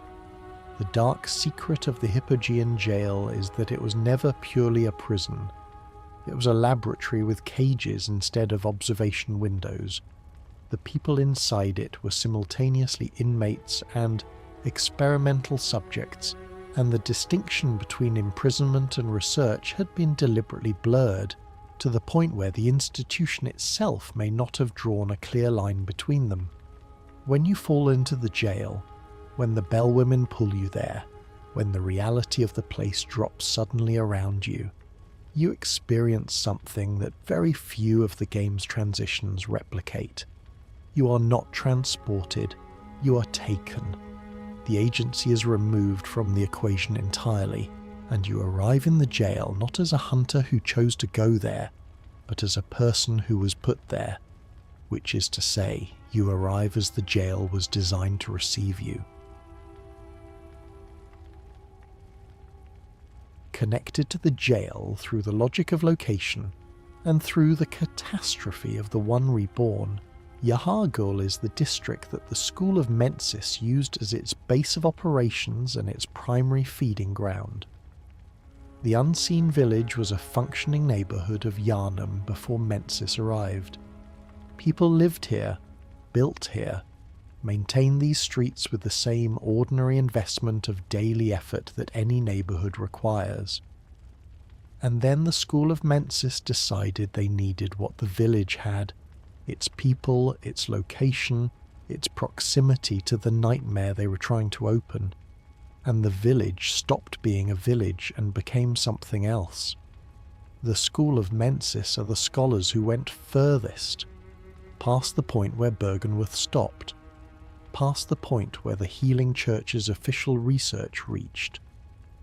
The dark secret of the Hypogean Gaol is that it was never purely a prison. It was a laboratory with cages instead of observation windows. The people inside it were simultaneously inmates and experimental subjects, and the distinction between imprisonment and research had been deliberately blurred, to the point where the institution itself may not have drawn a clear line between them. When you fall into the jail, when the bellwomen pull you there, when the reality of the place drops suddenly around you, you experience something that very few of the game's transitions replicate. You are not transported, you are taken. The agency is removed from the equation entirely, and you arrive in the jail not as a hunter who chose to go there, but as a person who was put there, which is to say, you arrive as the jail was designed to receive you. Connected to the jail through the logic of location, and through the catastrophe of the One Reborn, Yahar'gul is the district that the School of Mensis used as its base of operations and its primary feeding ground. The unseen village was a functioning neighbourhood of Yharnam before Mensis arrived. People lived here, built here, maintained these streets with the same ordinary investment of daily effort that any neighbourhood requires. And then the School of Mensis decided they needed what the village had: its people, its location, its proximity to the nightmare they were trying to open. And the village stopped being a village and became something else. The School of Mensis are the scholars who went furthest, past the point where Byrgenwerth stopped, past the point where the Healing Church's official research reached,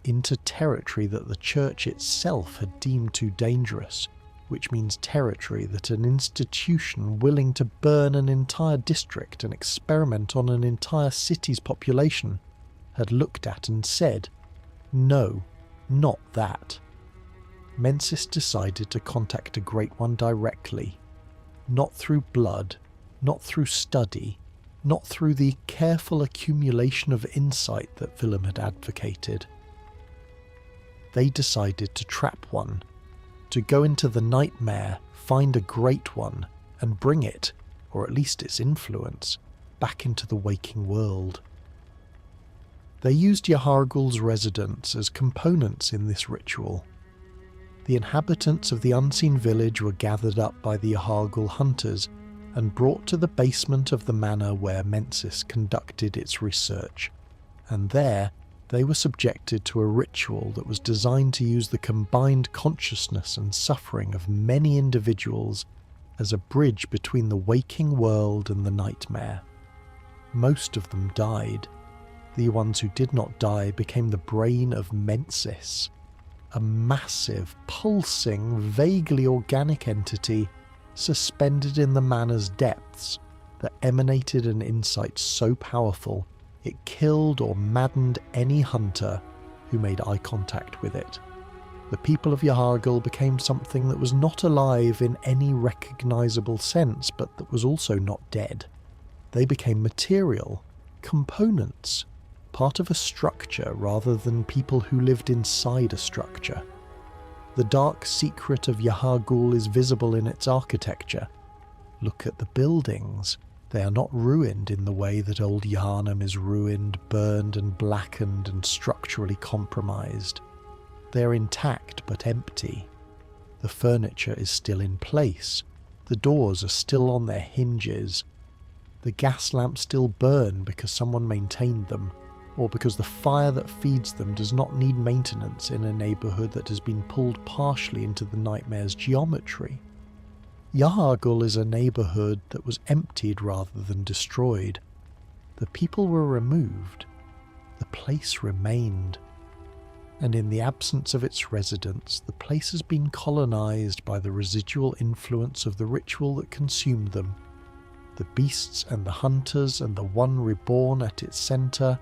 into territory that the Church itself had deemed too dangerous, which means territory that an institution willing to burn an entire district and experiment on an entire city's population had looked at and said, "No, not that." Mensis decided to contact a Great One directly, not through blood, not through study, not through the careful accumulation of insight that Willem had advocated. They decided to trap one, to go into the nightmare, find a Great One, and bring it, or at least its influence, back into the waking world. They used Yahar'gul's residents as components in this ritual. The inhabitants of the unseen village were gathered up by the Yahar'gul hunters and brought to the basement of the manor where Mensis conducted its research, and there they were subjected to a ritual that was designed to use the combined consciousness and suffering of many individuals as a bridge between the waking world and the nightmare. Most of them died. The ones who did not die became the brain of Mensis, a massive, pulsing, vaguely organic entity suspended in the manor's depths that emanated an insight so powerful it killed or maddened any hunter who made eye contact with it. The people of Yahar'gul became something that was not alive in any recognisable sense, but that was also not dead. They became material, components, part of a structure rather than people who lived inside a structure. The dark secret of Yahar'gul is visible in its architecture. Look at the buildings. They are not ruined in the way that old Yharnam is ruined, burned and blackened and structurally compromised. They are intact but empty. The furniture is still in place. The doors are still on their hinges. The gas lamps still burn because someone maintained them, or because the fire that feeds them does not need maintenance in a neighbourhood that has been pulled partially into the nightmare's geometry. Yahar'gul is a neighbourhood that was emptied rather than destroyed. The people were removed. The place remained. And in the absence of its residents, the place has been colonised by the residual influence of the ritual that consumed them. The beasts and the hunters and the one reborn at its centre,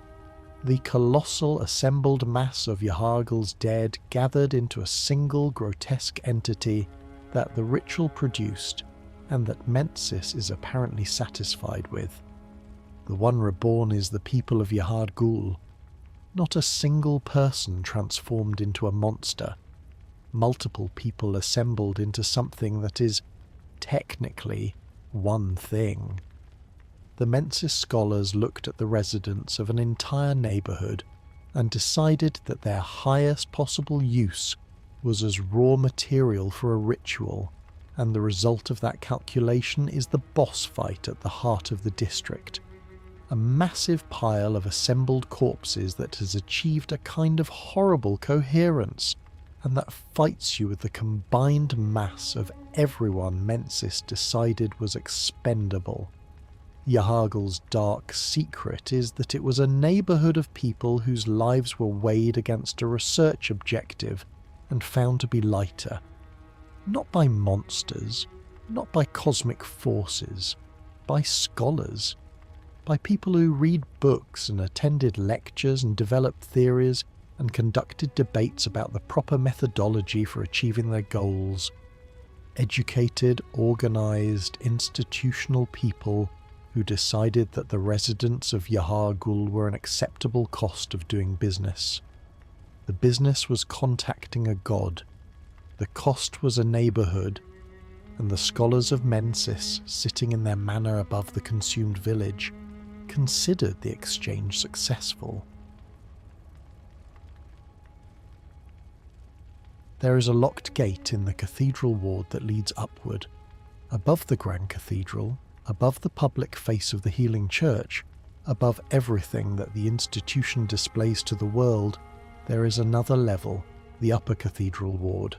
the colossal assembled mass of Yahar'gul's dead gathered into a single grotesque entity that the ritual produced and that Mensis is apparently satisfied with. The one reborn is the people of Yahar'gul, not a single person transformed into a monster, multiple people assembled into something that is technically one thing. The Mensis scholars looked at the residents of an entire neighbourhood and decided that their highest possible use was as raw material for a ritual, and the result of that calculation is the boss fight at the heart of the district. A massive pile of assembled corpses that has achieved a kind of horrible coherence, and that fights you with the combined mass of everyone Mensis decided was expendable. Yahar'gul's dark secret is that it was a neighbourhood of people whose lives were weighed against a research objective and found to be lighter, not by monsters, not by cosmic forces, by scholars, by people who read books and attended lectures and developed theories and conducted debates about the proper methodology for achieving their goals. Educated, organised, institutional people who decided that the residents of Yahar'gul were an acceptable cost of doing business. The business was contacting a god, the cost was a neighbourhood, and the scholars of Mensis, sitting in their manor above the consumed village, considered the exchange successful. There is a locked gate in the Cathedral Ward that leads upward. Above the Grand Cathedral, above the public face of the Healing Church, above everything that the institution displays to the world, there is another level, the Upper Cathedral Ward.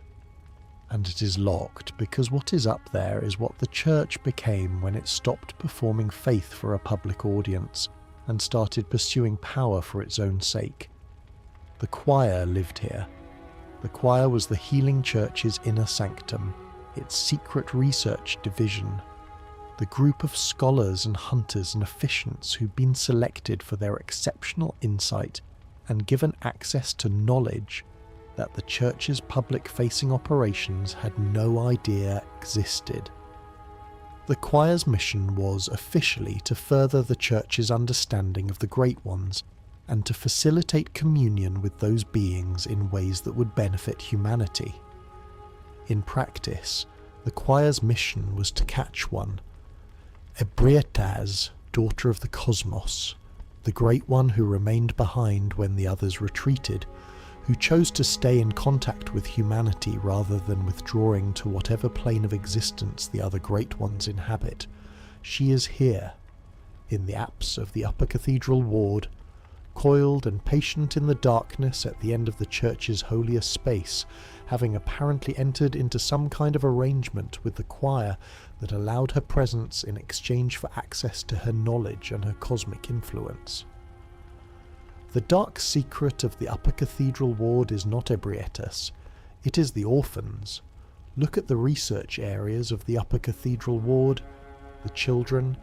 And it is locked because what is up there is what the church became when it stopped performing faith for a public audience and started pursuing power for its own sake. The choir lived here. The choir was the Healing Church's inner sanctum, its secret research division, the group of scholars and hunters and officiants who'd been selected for their exceptional insight and given access to knowledge that the church's public-facing operations had no idea existed. The choir's mission was officially to further the church's understanding of the Great Ones and to facilitate communion with those beings in ways that would benefit humanity. In practice, the choir's mission was to catch one, Ebrietas, daughter of the cosmos, the Great One who remained behind when the others retreated, who chose to stay in contact with humanity rather than withdrawing to whatever plane of existence the other Great Ones inhabit. She is here, in the apse of the Upper Cathedral Ward, coiled and patient in the darkness at the end of the church's holiest space, having apparently entered into some kind of arrangement with the choir that allowed her presence in exchange for access to her knowledge and her cosmic influence. The dark secret of the Upper Cathedral Ward is not Ebrietas, it is the orphans. Look at the research areas of the Upper Cathedral Ward, the children,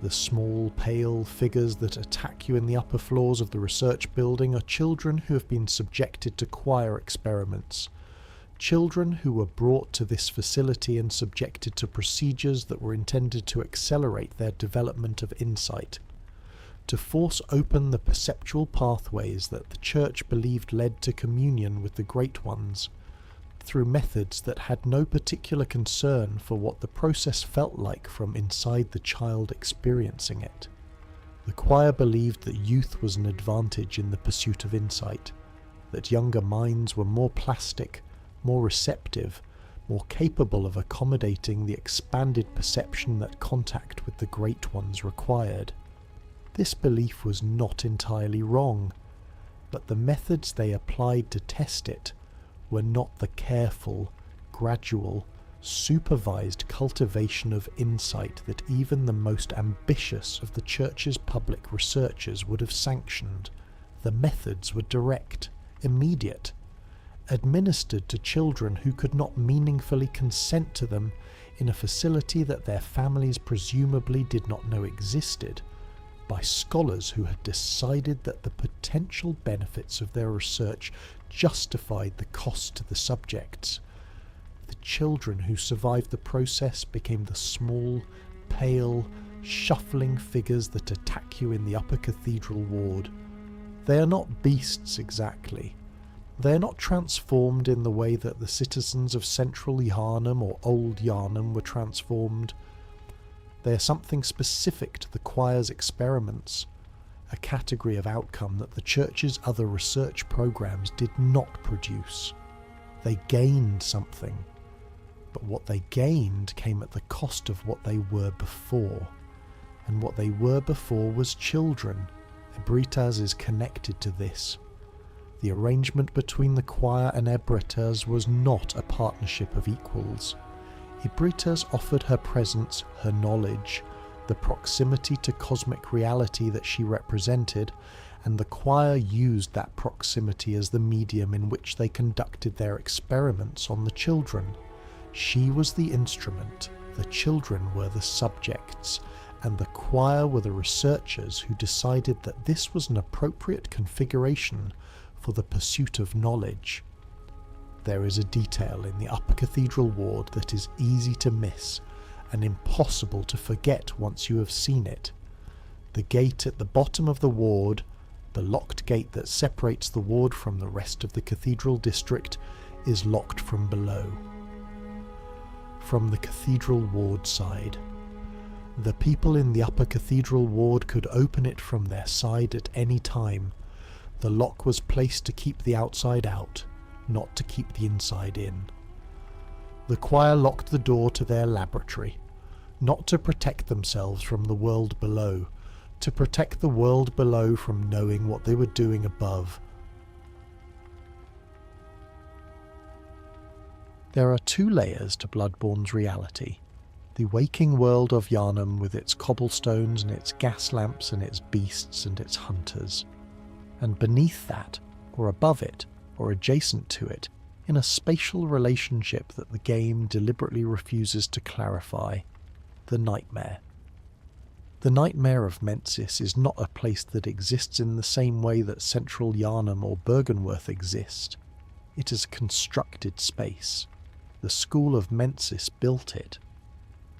the small, pale figures that attack you in the upper floors of the research building are children who have been subjected to choir experiments. Children who were brought to this facility and subjected to procedures that were intended to accelerate their development of insight, to force open the perceptual pathways that the Church believed led to communion with the Great Ones, through methods that had no particular concern for what the process felt like from inside the child experiencing it. The choir believed that youth was an advantage in the pursuit of insight, that younger minds were more plastic, more receptive, more capable of accommodating the expanded perception that contact with the Great Ones required. This belief was not entirely wrong, but the methods they applied to test it were not the careful, gradual, supervised cultivation of insight that even the most ambitious of the Church's public researchers would have sanctioned. The methods were direct, immediate, administered to children who could not meaningfully consent to them in a facility that their families presumably did not know existed, by scholars who had decided that the potential benefits of their research justified the cost to the subjects. The children who survived the process became the small, pale, shuffling figures that attack you in the Upper Cathedral Ward. They are not beasts exactly. They are not transformed in the way that the citizens of Central Yharnam or Old Yharnam were transformed. They are something specific to the choir's experiments, a category of outcome that the Church's other research programs did not produce. They gained something, but what they gained came at the cost of what they were before, and what they were before was children. Ebrietas is connected to this. The arrangement between the choir and Ebrietas was not a partnership of equals. Ebrietas offered her presence, her knowledge, the proximity to cosmic reality that she represented, and the choir used that proximity as the medium in which they conducted their experiments on the children. She was the instrument, the children were the subjects, and the choir were the researchers who decided that this was an appropriate configuration for the pursuit of knowledge. There is a detail in the Upper Cathedral Ward that is easy to miss and impossible to forget once you have seen it. The gate at the bottom of the ward, the locked gate that separates the ward from the rest of the cathedral district, is locked from below. From the Cathedral Ward side. The people in the Upper Cathedral Ward could open it from their side at any time. The lock was placed to keep the outside out, not to keep the inside in. The choir locked the door to their laboratory, not to protect themselves from the world below, to protect the world below from knowing what they were doing above. There are two layers to Bloodborne's reality. The waking world of Yharnam with its cobblestones and its gas lamps and its beasts and its hunters. And beneath that, or above it, or adjacent to it, in a spatial relationship that the game deliberately refuses to clarify, the nightmare. The Nightmare of Mensis is not a place that exists in the same way that central Yharnam or Byrgenwerth exist. It is a constructed space. The School of Mensis built it.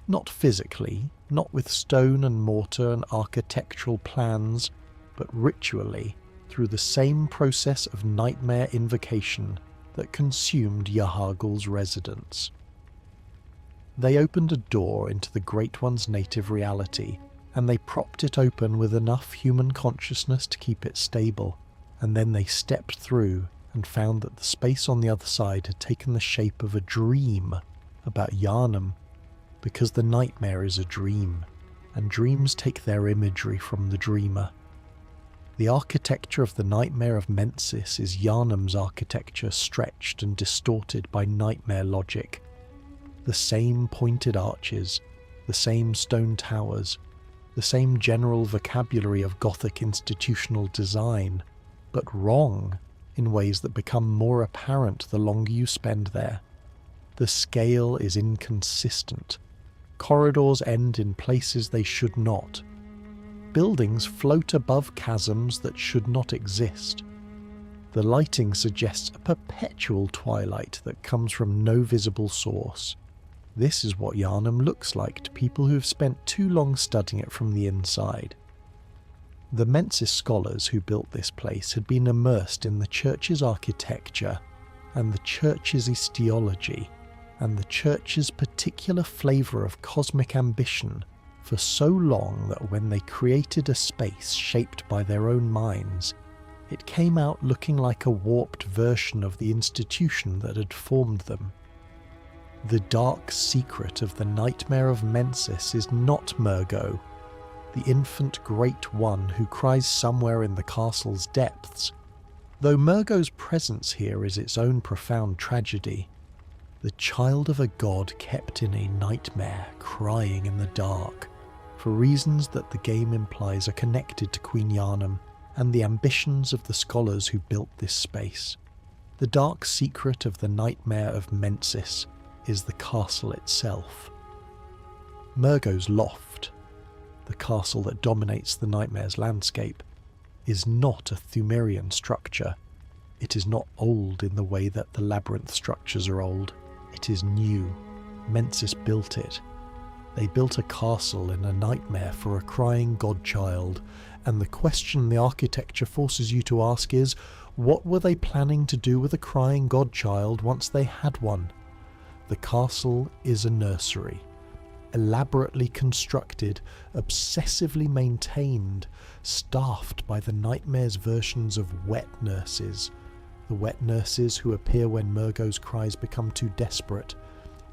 Not physically, not with stone and mortar and architectural plans, but ritually, through the same process of nightmare invocation that consumed Yahar'gul's residence. They opened a door into the Great One's native reality, and they propped it open with enough human consciousness to keep it stable, and then they stepped through and found that the space on the other side had taken the shape of a dream about Yharnam, because the nightmare is a dream, and dreams take their imagery from the dreamer. The architecture of the Nightmare of Mensis is Yharnam's architecture stretched and distorted by nightmare logic. The same pointed arches, the same stone towers, the same general vocabulary of Gothic institutional design, but wrong in ways that become more apparent the longer you spend there. The scale is inconsistent. Corridors end in places they should not. Buildings float above chasms that should not exist. The lighting suggests a perpetual twilight that comes from no visible source. This is what Yharnam looks like to people who have spent too long studying it from the inside. The Mensis scholars who built this place had been immersed in the church's architecture and the church's osteology and the church's particular flavour of cosmic ambition for so long that when they created a space shaped by their own minds, it came out looking like a warped version of the institution that had formed them. The dark secret of the Nightmare of Mensis is not Murgo, the infant Great One who cries somewhere in the castle's depths, though Murgo's presence here is its own profound tragedy. The child of a god kept in a nightmare, crying in the dark, for reasons that the game implies are connected to Queen Yharnam and the ambitions of the scholars who built this space. The dark secret of the Nightmare of Mensis is the castle itself. Murgo's loft, the castle that dominates the nightmare's landscape, is not a Thumerian structure. It is not old in the way that the labyrinth structures are old. It is new. Mensis built it. They built a castle in a nightmare for a crying godchild, and the question the architecture forces you to ask is, what were they planning to do with a crying godchild once they had one? The castle is a nursery, elaborately constructed, obsessively maintained, staffed by the nightmare's versions of wet nurses, the wet nurses who appear when Murgo's cries become too desperate,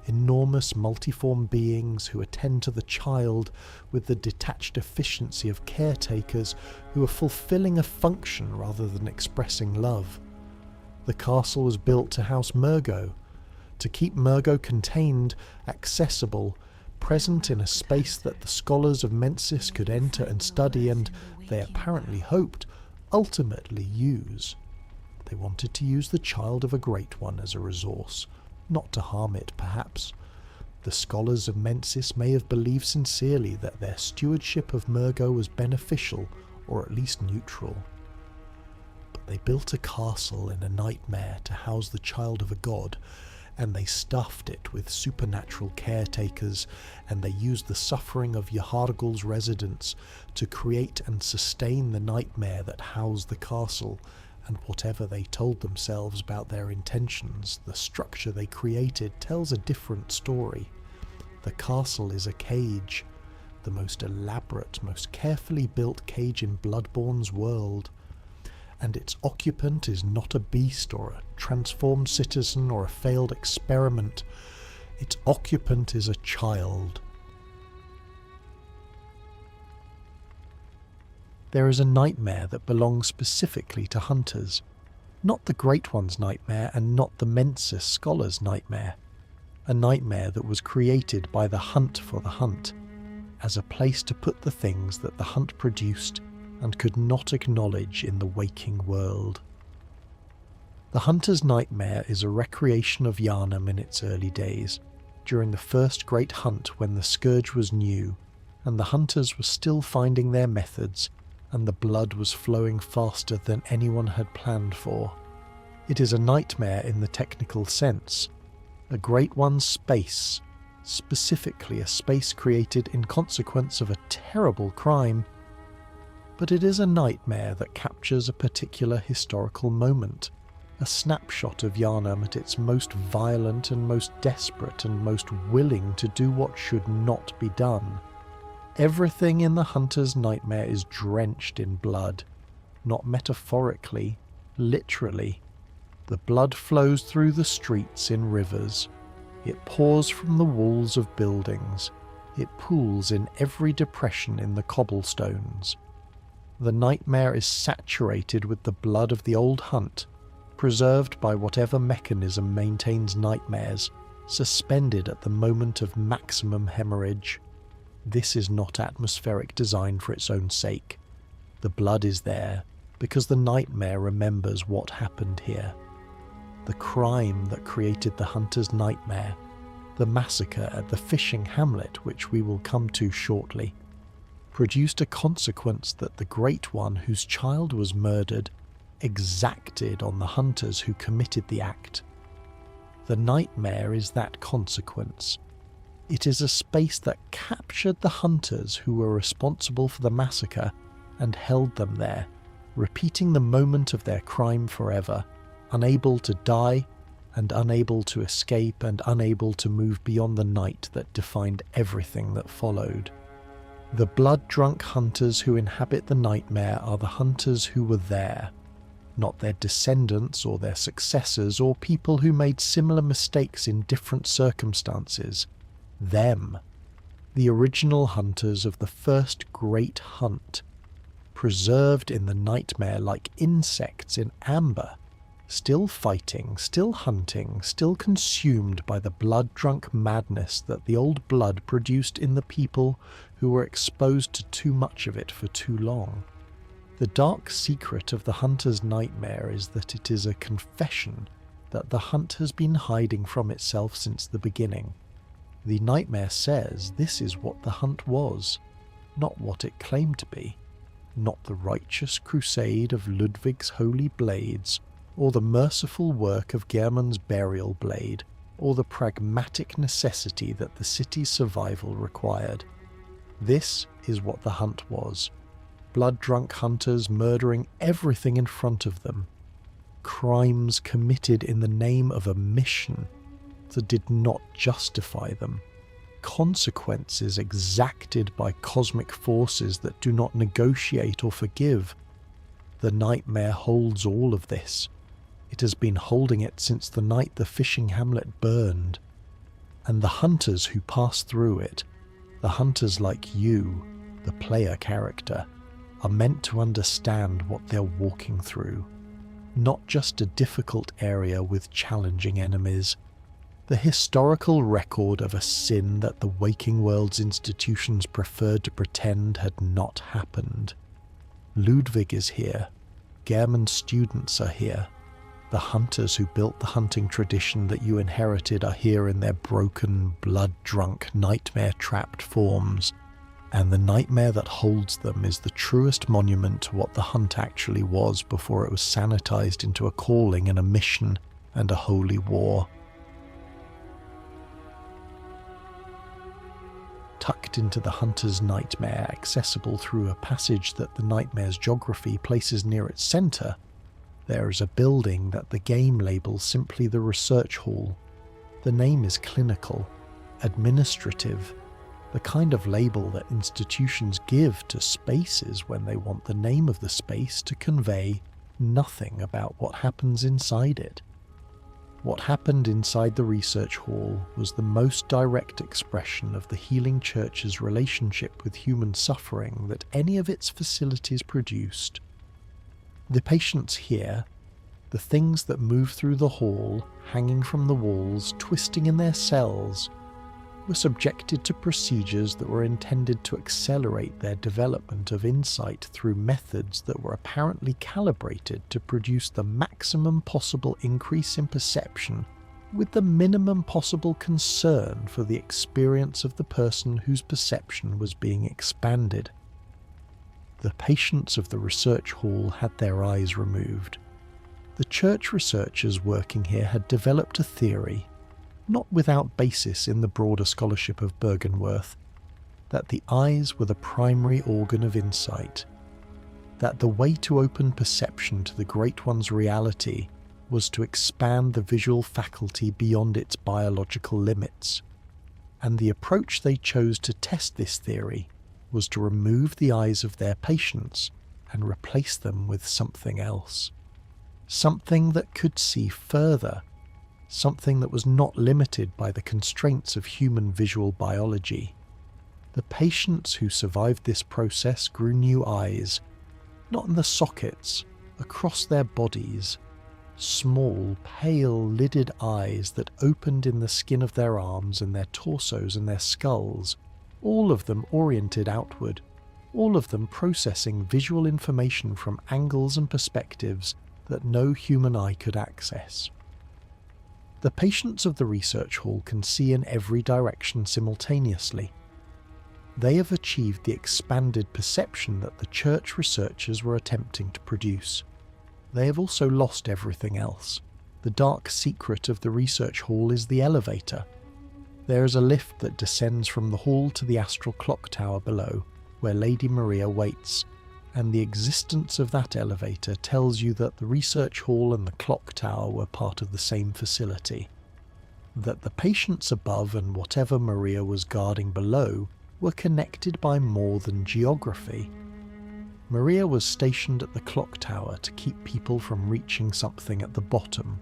enormous multiform beings who attend to the child with the detached efficiency of caretakers who are fulfilling a function rather than expressing love. The castle was built to house Murgo, to keep Murgo contained, accessible, present in a space that the scholars of Mensis could enter and study and, they apparently hoped, ultimately use. They wanted to use the child of a Great One as a resource, not to harm it perhaps. The scholars of Mensis may have believed sincerely that their stewardship of Murgo was beneficial, or at least neutral. But they built a castle in a nightmare to house the child of a god, and they stuffed it with supernatural caretakers, and they used the suffering of Yahar'gul's residents to create and sustain the nightmare that housed the castle, and whatever they told themselves about their intentions, the structure they created tells a different story. The castle is a cage, the most elaborate, most carefully built cage in Bloodborne's world, and its occupant is not a beast or a transformed citizen or a failed experiment. Its occupant is a child. There is a nightmare that belongs specifically to hunters, not the Great One's nightmare and not the Mensis scholar's nightmare, a nightmare that was created by the hunt for the hunt, as a place to put the things that the hunt produced and could not acknowledge in the waking world. The Hunter's Nightmare is a recreation of Yharnam in its early days, during the first great hunt when the scourge was new, and the hunters were still finding their methods, and the blood was flowing faster than anyone had planned for. It is a nightmare in the technical sense, a Great One's space, specifically a space created in consequence of a terrible crime, but it is a nightmare that captures a particular historical moment, a snapshot of Yharnam at its most violent and most desperate and most willing to do what should not be done. Everything in the Hunter's Nightmare is drenched in blood, not metaphorically, literally. The blood flows through the streets in rivers. It pours from the walls of buildings. It pools in every depression in the cobblestones. The nightmare is saturated with the blood of the old hunt, preserved by whatever mechanism maintains nightmares, suspended at the moment of maximum hemorrhage. This is not atmospheric design for its own sake. The blood is there because the nightmare remembers what happened here. The crime that created the Hunter's Nightmare, the massacre at the Fishing Hamlet, which we will come to shortly, produced a consequence that the Great One whose child was murdered exacted on the hunters who committed the act. The nightmare is that consequence. It is a space that captured the hunters who were responsible for the massacre and held them there, repeating the moment of their crime forever, unable to die and unable to escape and unable to move beyond the night that defined everything that followed. The blood-drunk hunters who inhabit the nightmare are the hunters who were there, not their descendants or their successors or people who made similar mistakes in different circumstances. Them, the original hunters of the first great hunt, preserved in the nightmare like insects in amber, still fighting, still hunting, still consumed by the blood-drunk madness that the old blood produced in the people who were exposed to too much of it for too long. The dark secret of the Hunter's Nightmare is that it is a confession that the hunt has been hiding from itself since the beginning. The nightmare says this is what the hunt was, not what it claimed to be, not the righteous crusade of Ludwig's holy blades, or the merciful work of Gehrman's burial blade, or the pragmatic necessity that the city's survival required. This is what the hunt was. Blood-drunk hunters murdering everything in front of them. Crimes committed in the name of a mission that did not justify them. Consequences exacted by cosmic forces that do not negotiate or forgive. The nightmare holds all of this. It has been holding it since the night the Fishing Hamlet burned. And the hunters who pass through it, the hunters like you, the player character, are meant to understand what they're walking through. Not just a difficult area with challenging enemies, the historical record of a sin that the waking world's institutions preferred to pretend had not happened. Ludwig is here. Gehrman's students are here. The hunters who built the hunting tradition that you inherited are here in their broken, blood-drunk, nightmare-trapped forms, and the nightmare that holds them is the truest monument to what the hunt actually was before it was sanitized into a calling and a mission and a holy war. Tucked into the hunter's nightmare, accessible through a passage that the nightmare's geography places near its center, there is a building that the game labels simply the research hall. The name is clinical, administrative, the kind of label that institutions give to spaces when they want the name of the space to convey nothing about what happens inside it. What happened inside the research hall was the most direct expression of the healing church's relationship with human suffering that any of its facilities produced. The patients here, the things that move through the hall, hanging from the walls, twisting in their cells, were subjected to procedures that were intended to accelerate their development of insight through methods that were apparently calibrated to produce the maximum possible increase in perception with the minimum possible concern for the experience of the person whose perception was being expanded. The patients of the research hall had their eyes removed. The church researchers working here had developed a theory, not without basis in the broader scholarship of Byrgenwerth, that the eyes were the primary organ of insight, that the way to open perception to the Great One's reality was to expand the visual faculty beyond its biological limits, and the approach they chose to test this theory was to remove the eyes of their patients and replace them with something else. Something that could see further, something that was not limited by the constraints of human visual biology. The patients who survived this process grew new eyes, not in the sockets, across their bodies, small, pale, lidded eyes that opened in the skin of their arms and their torsos and their skulls, all of them oriented outward, all of them processing visual information from angles and perspectives that no human eye could access. The patients of the research hall can see in every direction simultaneously. They have achieved the expanded perception that the church researchers were attempting to produce. They have also lost everything else. The dark secret of the research hall is the elevator. There is a lift that descends from the hall to the Astral Clocktower below, where Lady Maria waits, and the existence of that elevator tells you that the research hall and the clock tower were part of the same facility, that the patients above and whatever Maria was guarding below were connected by more than geography. Maria was stationed at the clock tower to keep people from reaching something at the bottom.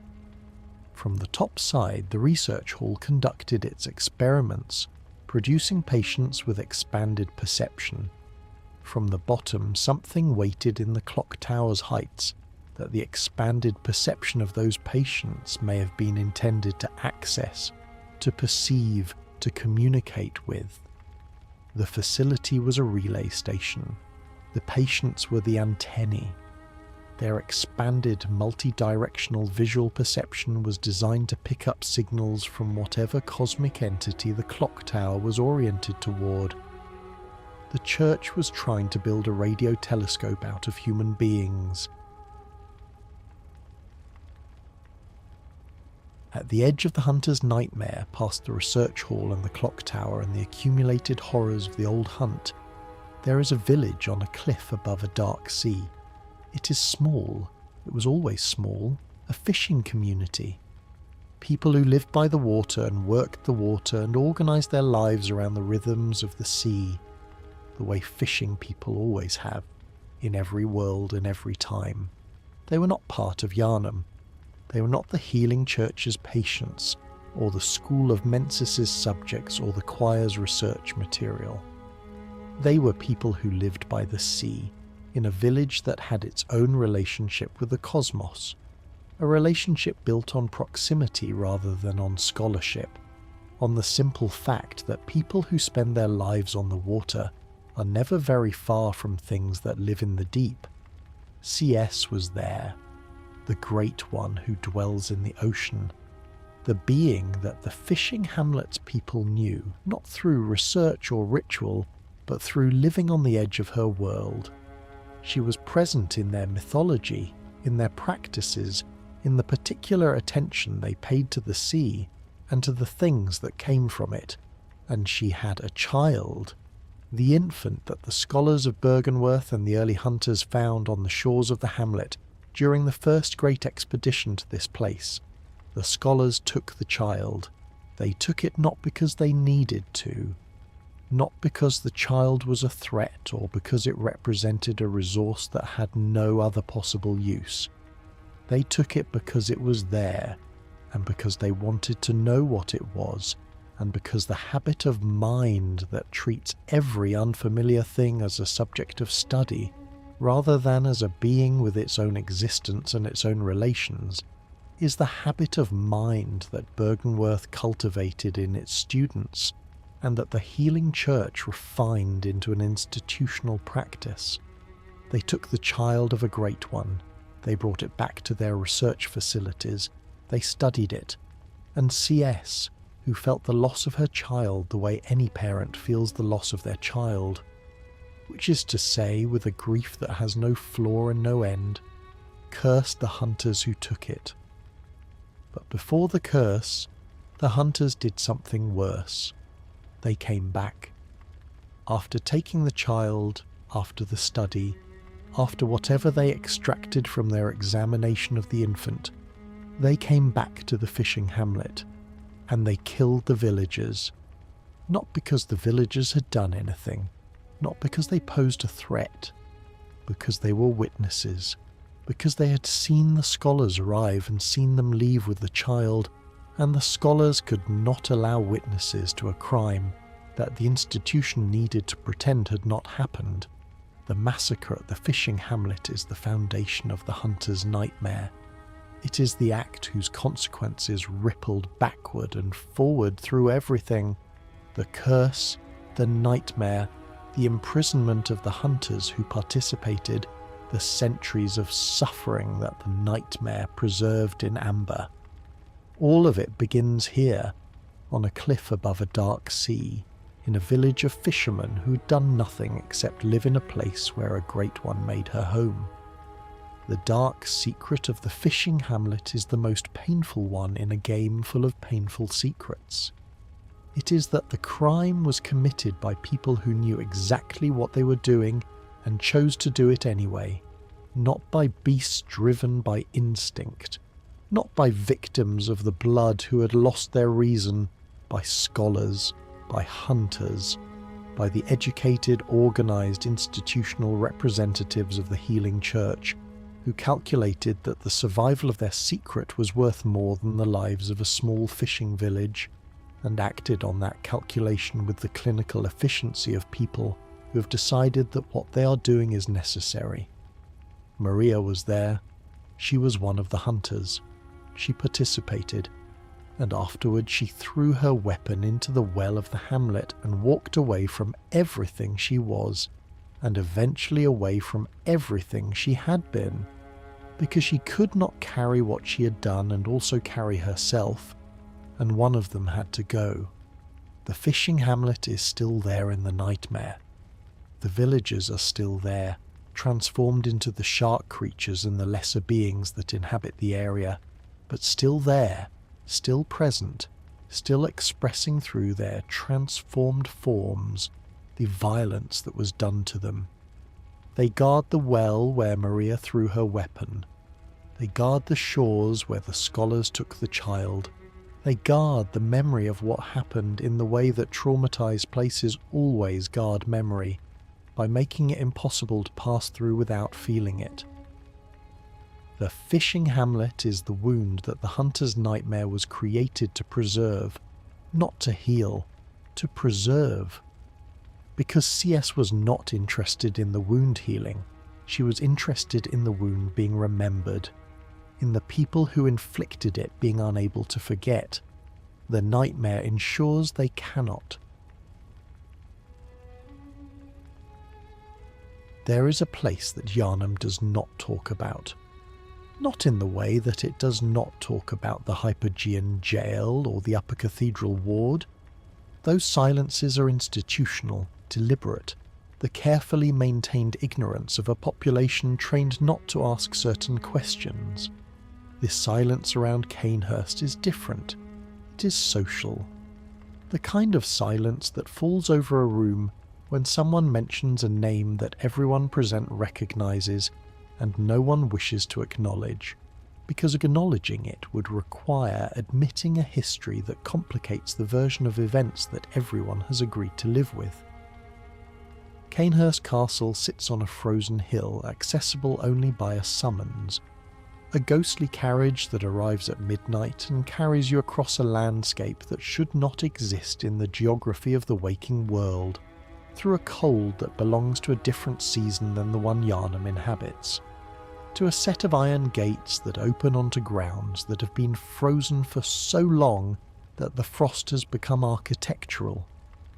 From the top side, the research hall conducted its experiments, producing patients with expanded perception. From the bottom, something waited in the clock tower's heights that the expanded perception of those patients may have been intended to access, to perceive, to communicate with. The facility was a relay station. The patients were the antennae. Their expanded, multi-directional visual perception was designed to pick up signals from whatever cosmic entity the clock tower was oriented toward. The church was trying to build a radio telescope out of human beings. At the edge of the hunter's nightmare, past the research hall and the clock tower and the accumulated horrors of the old hunt, there is a village on a cliff above a dark sea. It is small, it was always small, a fishing community. People who lived by the water and worked the water and organised their lives around the rhythms of the sea, the way fishing people always have, in every world and every time. They were not part of Yharnam. They were not the healing church's patients, or the school of Mensis's subjects, or the choir's research material. They were people who lived by the sea, in a village that had its own relationship with the cosmos, a relationship built on proximity rather than on scholarship, on the simple fact that people who spend their lives on the water are never very far from things that live in the deep. CS was there, the Great One who dwells in the ocean, the being that the Fishing Hamlet's people knew, not through research or ritual, but through living on the edge of her world. She was present in their mythology, in their practices, in the particular attention they paid to the sea and to the things that came from it, and she had a child, the infant that the scholars of Byrgenwerth and the early hunters found on the shores of the hamlet during the first great expedition to this place. The scholars took the child. They took it not because they needed to, not because the child was a threat or because it represented a resource that had no other possible use. They took it because it was there, and because they wanted to know what it was, and because the habit of mind that treats every unfamiliar thing as a subject of study, rather than as a being with its own existence and its own relations, is the habit of mind that Byrgenwerth cultivated in its students and that the healing church refined into an institutional practice. They took the child of a great one, they brought it back to their research facilities, they studied it, and C.S., who felt the loss of her child the way any parent feels the loss of their child, which is to say, with a grief that has no flaw and no end, cursed the hunters who took it. But before the curse, the hunters did something worse. They came back. After taking the child, after the study, after whatever they extracted from their examination of the infant, they came back to the fishing hamlet, and they killed the villagers. Not because the villagers had done anything, not because they posed a threat, because they were witnesses, because they had seen the scholars arrive and seen them leave with the child, and the scholars could not allow witnesses to a crime that the institution needed to pretend had not happened. The massacre at the fishing hamlet is the foundation of the hunter's nightmare. It is the act whose consequences rippled backward and forward through everything. The curse, the nightmare, the imprisonment of the hunters who participated, the centuries of suffering that the nightmare preserved in amber. All of it begins here, on a cliff above a dark sea, in a village of fishermen who'd done nothing except live in a place where a great one made her home. The dark secret of the fishing hamlet is the most painful one in a game full of painful secrets. It is that the crime was committed by people who knew exactly what they were doing and chose to do it anyway, not by beasts driven by instinct, not by victims of the blood who had lost their reason, by scholars, by hunters, by the educated, organised institutional representatives of the healing church, who calculated that the survival of their secret was worth more than the lives of a small fishing village, and acted on that calculation with the clinical efficiency of people who have decided that what they are doing is necessary. Maria was there. She was one of the hunters. She participated, and afterward she threw her weapon into the well of the hamlet and walked away from everything she was, and eventually away from everything she had been, because she could not carry what she had done and also carry herself, and one of them had to go. The fishing hamlet is still there in the nightmare. The villagers are still there, transformed into the shark creatures and the lesser beings that inhabit the area, but still there, still present, still expressing through their transformed forms the violence that was done to them. They guard the well where Maria threw her weapon. They guard the shores where the scholars took the child. They guard the memory of what happened in the way that traumatized places always guard memory, by making it impossible to pass through without feeling it. The fishing hamlet is the wound that the hunter's nightmare was created to preserve, not to heal, to preserve. Because C.S. was not interested in the wound healing, she was interested in the wound being remembered, in the people who inflicted it being unable to forget. The nightmare ensures they cannot. There is a place that Yharnam does not talk about. Not in the way that it does not talk about the Hypogean Gaol or the Upper Cathedral Ward. Those silences are institutional, deliberate, the carefully maintained ignorance of a population trained not to ask certain questions. This silence around Cainhurst is different. It is social. The kind of silence that falls over a room when someone mentions a name that everyone present recognises and no one wishes to acknowledge, because acknowledging it would require admitting a history that complicates the version of events that everyone has agreed to live with. Cainhurst Castle sits on a frozen hill accessible only by a summons, a ghostly carriage that arrives at midnight and carries you across a landscape that should not exist in the geography of the waking world, through a cold that belongs to a different season than the one Yharnam inhabits, to a set of iron gates that open onto grounds that have been frozen for so long that the frost has become architectural,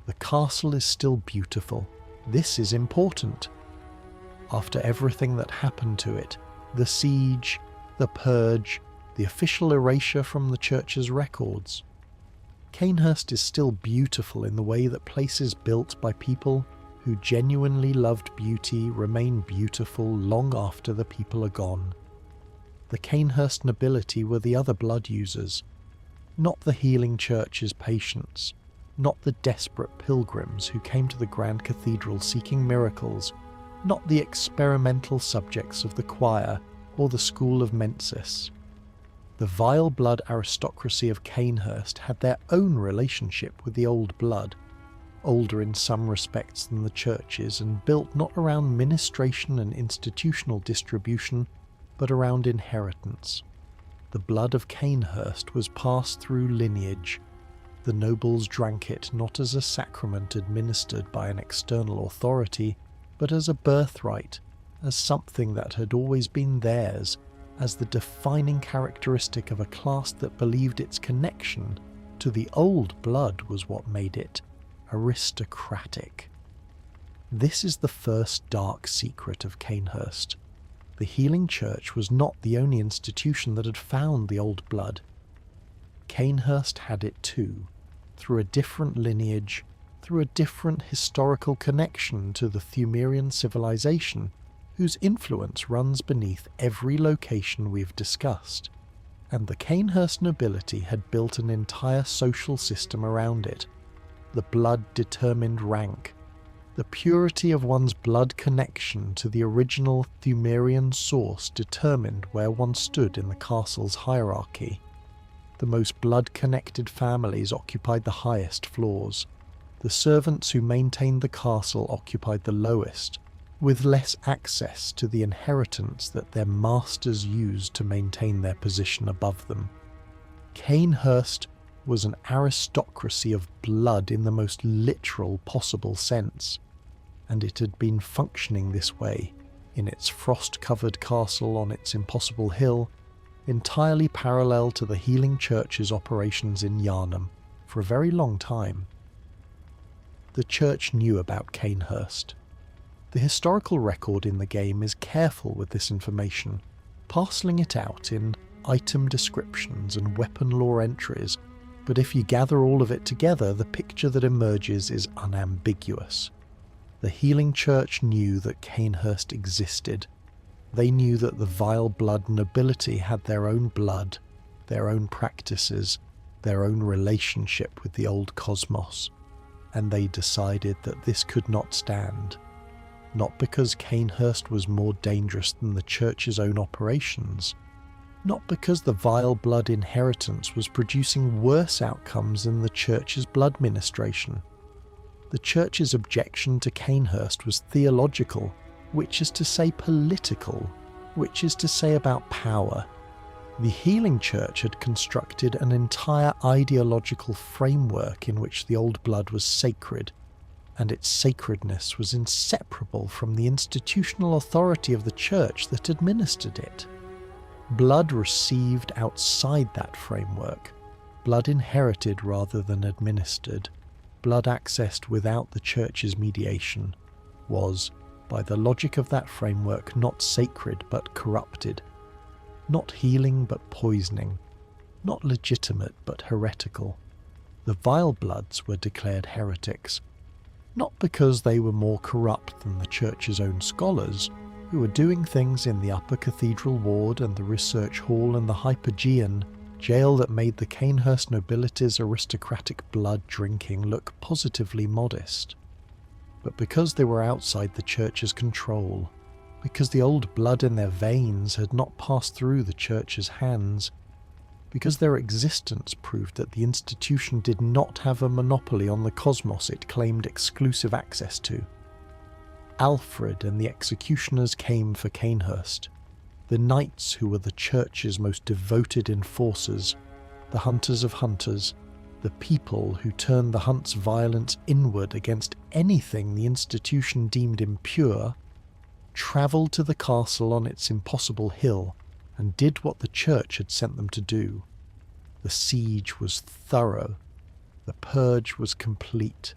The castle is still beautiful. This is important. After everything that happened to it, the siege, the purge, the official erasure from the church's records, Cainhurst is still beautiful in the way that places built by people who genuinely loved beauty remain beautiful long after the people are gone. The Cainhurst nobility were the other blood users, not the healing church's patients, not the desperate pilgrims who came to the grand cathedral seeking miracles, not the experimental subjects of the choir or the school of Mensis. The vile blood aristocracy of Cainhurst had their own relationship with the old blood, older in some respects than the churches and built not around ministration and institutional distribution, but around inheritance. The blood of Cainhurst was passed through lineage. The nobles drank it not as a sacrament administered by an external authority, but as a birthright, as something that had always been theirs, as the defining characteristic of a class that believed its connection to the old blood was what made it aristocratic. This is the first dark secret of Cainhurst. The healing church was not the only institution that had found the old blood. Cainhurst had it too, through a different lineage, through a different historical connection to the Thumerian civilization, whose influence runs beneath every location we've discussed, and the Cainhurst nobility had built an entire social system around it. The blood-determined rank, the purity of one's blood connection to the original Thumerian source determined where one stood in the castle's hierarchy. The most blood-connected families occupied the highest floors. The servants who maintained the castle occupied the lowest, with less access to the inheritance that their masters used to maintain their position above them. Cainhurst was an aristocracy of blood in the most literal possible sense, and it had been functioning this way, in its frost-covered castle on its impossible hill, entirely parallel to the healing church's operations in Yharnam, for a very long time. The church knew about Cainhurst. The historical record in the game is careful with this information, parceling it out in item descriptions and weapon lore entries, but if you gather all of it together, the picture that emerges is unambiguous. The healing church knew that Cainhurst existed. They knew that the vile blood nobility had their own blood, their own practices, their own relationship with the old cosmos, and they decided that this could not stand. Not because Cainhurst was more dangerous than the church's own operations, not because the vile blood inheritance was producing worse outcomes than the church's blood ministration. The church's objection to Cainhurst was theological, which is to say political, which is to say about power. The healing church had constructed an entire ideological framework in which the old blood was sacred, and its sacredness was inseparable from the institutional authority of the church that administered it. Blood received outside that framework, blood inherited rather than administered, blood accessed without the church's mediation, was, by the logic of that framework, not sacred but corrupted, not healing but poisoning, not legitimate but heretical. The vile bloods were declared heretics, not because they were more corrupt than the church's own scholars, who were doing things in the upper Cathedral Ward and the Research Hall and the Hypogean Gaol that made the Cainhurst nobility's aristocratic blood drinking look positively modest, but because they were outside the church's control, because the old blood in their veins had not passed through the church's hands, because their existence proved that the institution did not have a monopoly on the cosmos it claimed exclusive access to. Alfred and the executioners came for Cainhurst, the knights who were the church's most devoted enforcers, the hunters of hunters, the people who turned the hunt's violence inward against anything the institution deemed impure, travelled to the castle on its impossible hill and did what the church had sent them to do. The siege was thorough. The purge was complete.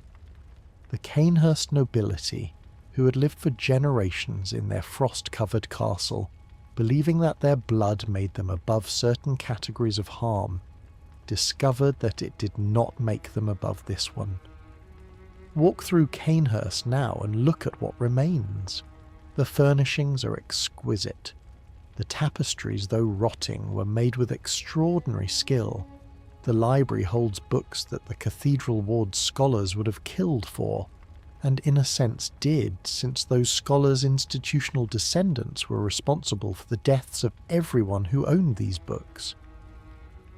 The Cainhurst nobility, who had lived for generations in their frost-covered castle, believing that their blood made them above certain categories of harm, discovered that it did not make them above this one. Walk through Cainhurst now and look at what remains. The furnishings are exquisite. The tapestries, though rotting, were made with extraordinary skill. The library holds books that the Cathedral Ward scholars would have killed for, and in a sense did, since those scholars' institutional descendants were responsible for the deaths of everyone who owned these books.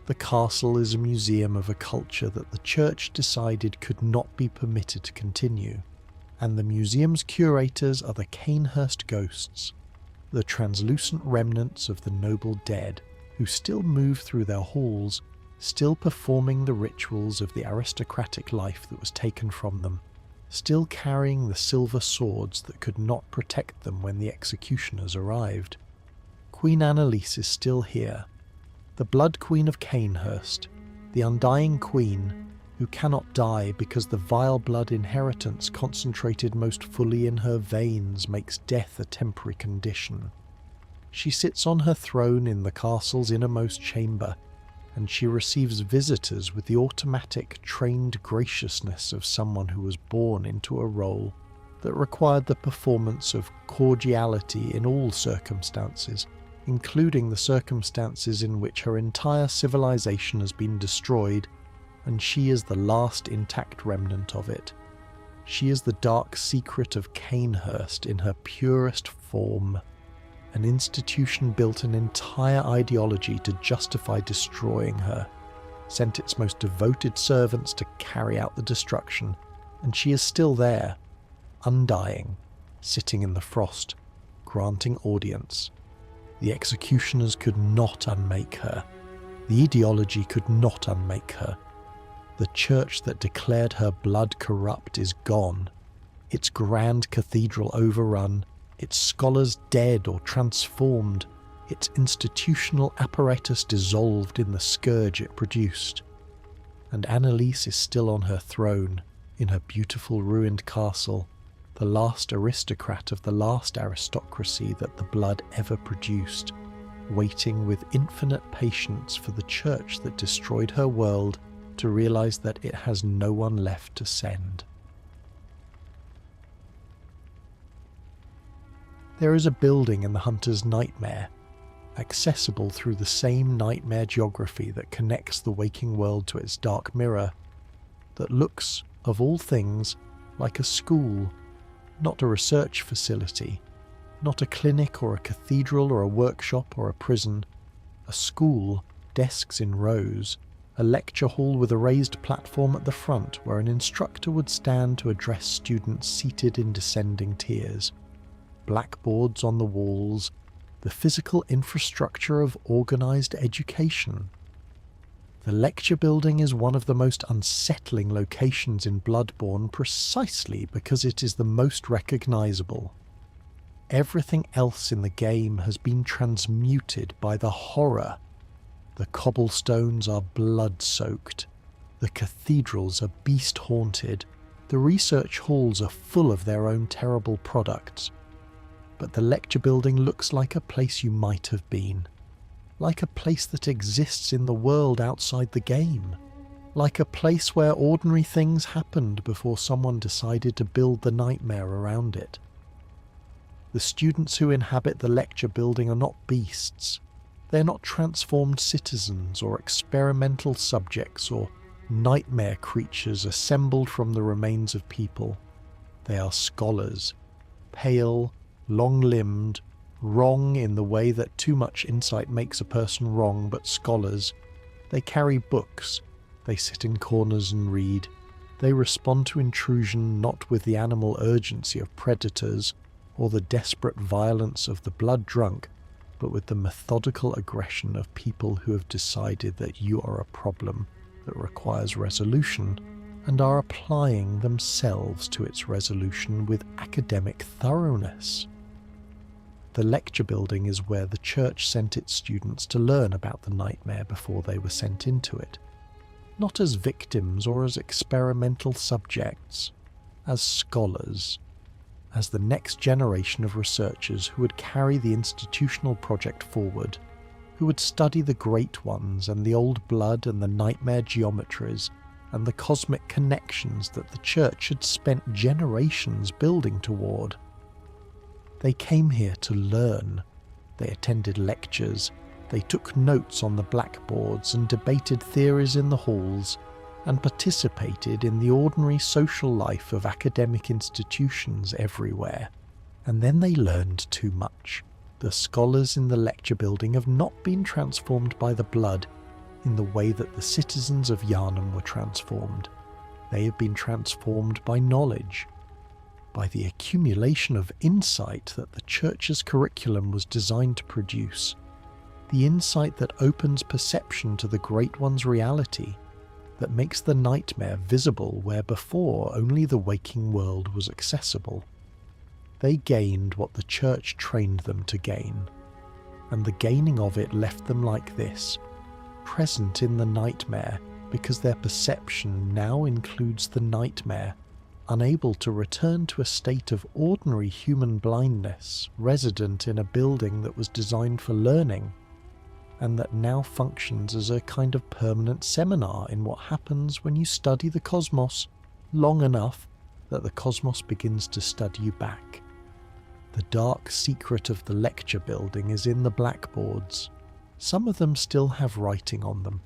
The castle is a museum of a culture that the church decided could not be permitted to continue, and the museum's curators are the Cainhurst ghosts, the translucent remnants of the noble dead who still move through their halls, still performing the rituals of the aristocratic life that was taken from them, still carrying the silver swords that could not protect them when the executioners arrived. Queen Annalise is still here, the Blood Queen of Cainhurst, the undying queen who cannot die because the vile blood inheritance concentrated most fully in her veins makes death a temporary condition. She sits on her throne in the castle's innermost chamber, and she receives visitors with the automatic, trained graciousness of someone who was born into a role that required the performance of cordiality in all circumstances, including the circumstances in which her entire civilization has been destroyed, and she is the last intact remnant of it. She is the dark secret of Cainhurst in her purest form. An institution built an entire ideology to justify destroying her, sent its most devoted servants to carry out the destruction, and she is still there, undying, sitting in the frost, granting audience. The executioners could not unmake her. The ideology could not unmake her. The church that declared her blood corrupt is gone, its grand cathedral overrun, its scholars dead or transformed, its institutional apparatus dissolved in the scourge it produced. And Annalise is still on her throne, in her beautiful ruined castle, the last aristocrat of the last aristocracy that the blood ever produced, waiting with infinite patience for the church that destroyed her world to realize that it has no one left to send. There is a building in the Hunter's Nightmare, accessible through the same nightmare geography that connects the waking world to its dark mirror, that looks, of all things, like a school, not a research facility, not a clinic or a cathedral or a workshop or a prison, a school, desks in rows, a lecture hall with a raised platform at the front where an instructor would stand to address students seated in descending tiers, blackboards on the walls, the physical infrastructure of organised education. The lecture building is one of the most unsettling locations in Bloodborne precisely because it is the most recognisable. Everything else in the game has been transmuted by the horror. The cobblestones are blood-soaked, the cathedrals are beast-haunted, the research halls are full of their own terrible products. But the lecture building looks like a place you might have been, like a place that exists in the world outside the game, like a place where ordinary things happened before someone decided to build the nightmare around it. The students who inhabit the lecture building are not beasts. They're not transformed citizens or experimental subjects or nightmare creatures assembled from the remains of people. They are scholars, pale, long-limbed, wrong in the way that too much insight makes a person wrong, but scholars. They carry books, they sit in corners and read. They respond to intrusion not with the animal urgency of predators or the desperate violence of the blood-drunk, but with the methodical aggression of people who have decided that you are a problem that requires resolution and are applying themselves to its resolution with academic thoroughness. The lecture building is where the church sent its students to learn about the nightmare before they were sent into it, not as victims or as experimental subjects, as scholars, as the next generation of researchers who would carry the institutional project forward, who would study the Great Ones and the Old Blood and the nightmare geometries and the cosmic connections that the Church had spent generations building toward. They came here to learn. They attended lectures, they took notes on the blackboards and debated theories in the halls, and participated in the ordinary social life of academic institutions everywhere. And then they learned too much. The scholars in the lecture building have not been transformed by the blood in the way that the citizens of Yharnam were transformed. They have been transformed by knowledge, by the accumulation of insight that the Church's curriculum was designed to produce, the insight that opens perception to the Great One's reality, that makes the nightmare visible where before only the waking world was accessible. They gained what the Church trained them to gain, and the gaining of it left them like this, present in the nightmare because their perception now includes the nightmare, unable to return to a state of ordinary human blindness, resident in a building that was designed for learning, and that now functions as a kind of permanent seminar in what happens when you study the cosmos long enough that the cosmos begins to study you back. The dark secret of the lecture building is in the blackboards. Some of them still have writing on them,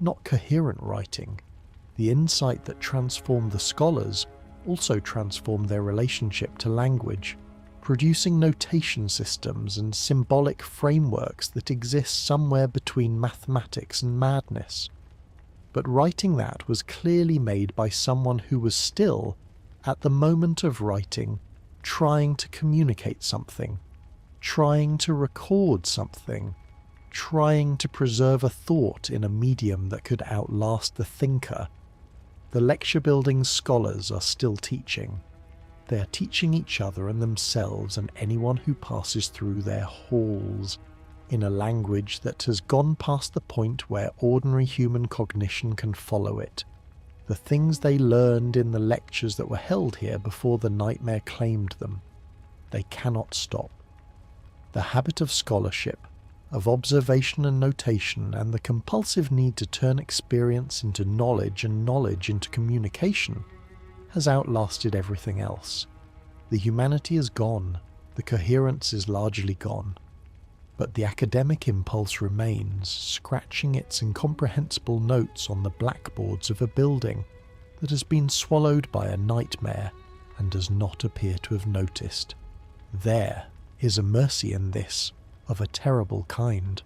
not coherent writing. The insight that transformed the scholars also transformed their relationship to language, producing notation systems and symbolic frameworks that exist somewhere between mathematics and madness. But writing that was clearly made by someone who was still, at the moment of writing, trying to communicate something, trying to record something, trying to preserve a thought in a medium that could outlast the thinker. The lecture building scholars are still teaching. They are teaching each other and themselves and anyone who passes through their halls in a language that has gone past the point where ordinary human cognition can follow it. The things they learned in the lectures that were held here before the nightmare claimed them. They cannot stop. The habit of scholarship, of observation and notation, and the compulsive need to turn experience into knowledge and knowledge into communication has outlasted everything else. The humanity is gone, the coherence is largely gone, but the academic impulse remains, scratching its incomprehensible notes on the blackboards of a building that has been swallowed by a nightmare and does not appear to have noticed. There is a mercy in this, of a terrible kind.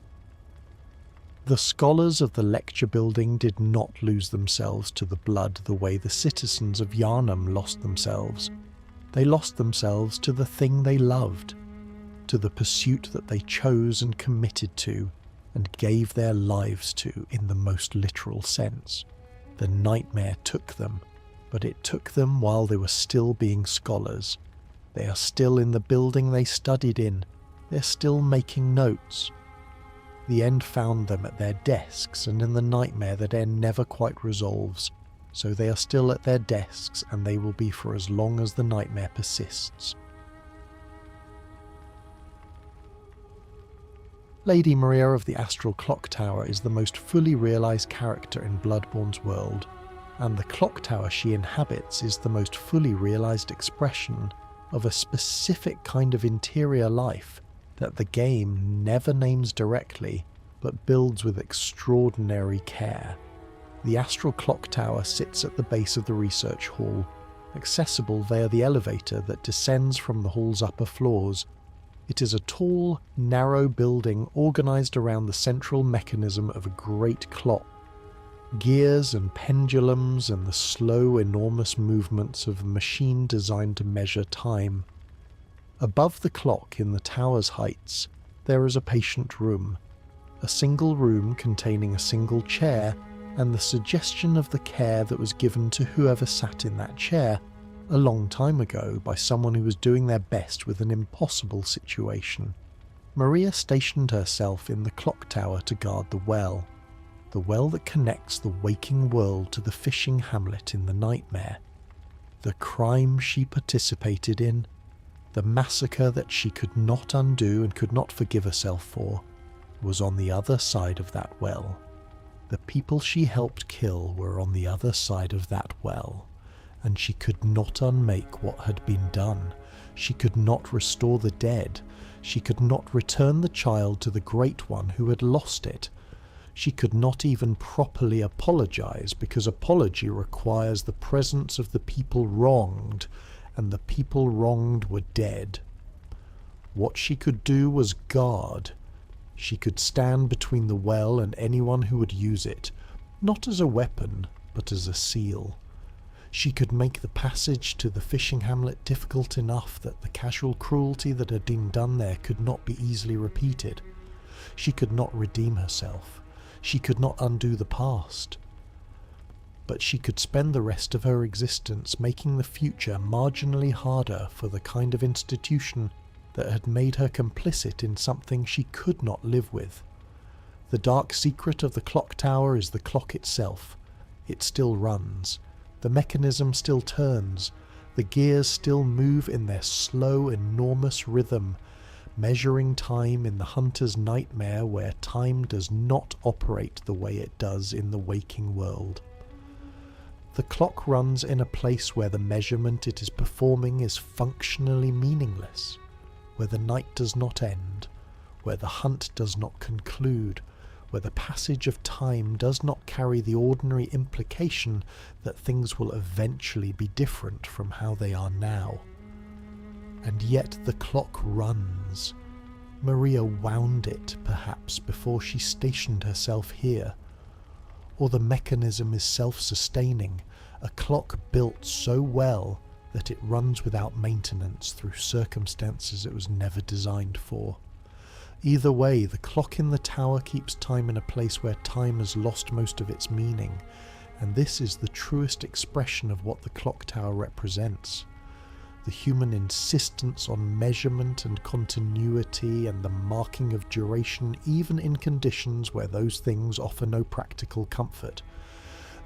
The scholars of the lecture building did not lose themselves to the blood the way the citizens of Yharnam lost themselves. They lost themselves to the thing they loved, to the pursuit that they chose and committed to and gave their lives to in the most literal sense. The nightmare took them, but it took them while they were still being scholars. They are still in the building they studied in. They're still making notes. The end found them at their desks and in the nightmare that end never quite resolves, so they are still at their desks and they will be for as long as the nightmare persists. Lady Maria of the Astral Clocktower is the most fully realised character in Bloodborne's world, and the clock tower she inhabits is the most fully realised expression of a specific kind of interior life that the game never names directly, but builds with extraordinary care. The Astral Clocktower sits at the base of the research hall, accessible via the elevator that descends from the hall's upper floors. It is a tall, narrow building organised around the central mechanism of a great clock. Gears and pendulums and the slow, enormous movements of a machine designed to measure time. Above the clock in the tower's heights, there is a patient room, a single room containing a single chair and the suggestion of the care that was given to whoever sat in that chair a long time ago by someone who was doing their best with an impossible situation. Maria stationed herself in the clock tower to guard the well that connects the waking world to the fishing hamlet in the nightmare. The crime she participated in, the massacre that she could not undo and could not forgive herself for, was on the other side of that well. The people she helped kill were on the other side of that well, and she could not unmake what had been done. She could not restore the dead. She could not return the child to the Great One who had lost it. She could not even properly apologize, because apology requires the presence of the people wronged, and the people wronged were dead. What she could do was guard. She could stand between the well and anyone who would use it, not as a weapon, but as a seal. She could make the passage to the fishing hamlet difficult enough that the casual cruelty that had been done there could not be easily repeated. She could not redeem herself. She could not undo the past. But she could spend the rest of her existence making the future marginally harder for the kind of institution that had made her complicit in something she could not live with. The dark secret of the clock tower is the clock itself. It still runs. The mechanism still turns. The gears still move in their slow, enormous rhythm, measuring time in the hunter's nightmare where time does not operate the way it does in the waking world. The clock runs in a place where the measurement it is performing is functionally meaningless, where the night does not end, where the hunt does not conclude, where the passage of time does not carry the ordinary implication that things will eventually be different from how they are now. And yet the clock runs. Maria wound it, perhaps, before she stationed herself here. Or the mechanism is self-sustaining, a clock built so well that it runs without maintenance through circumstances it was never designed for. Either way, the clock in the tower keeps time in a place where time has lost most of its meaning, and this is the truest expression of what the clock tower represents. The human insistence on measurement and continuity and the marking of duration, even in conditions where those things offer no practical comfort.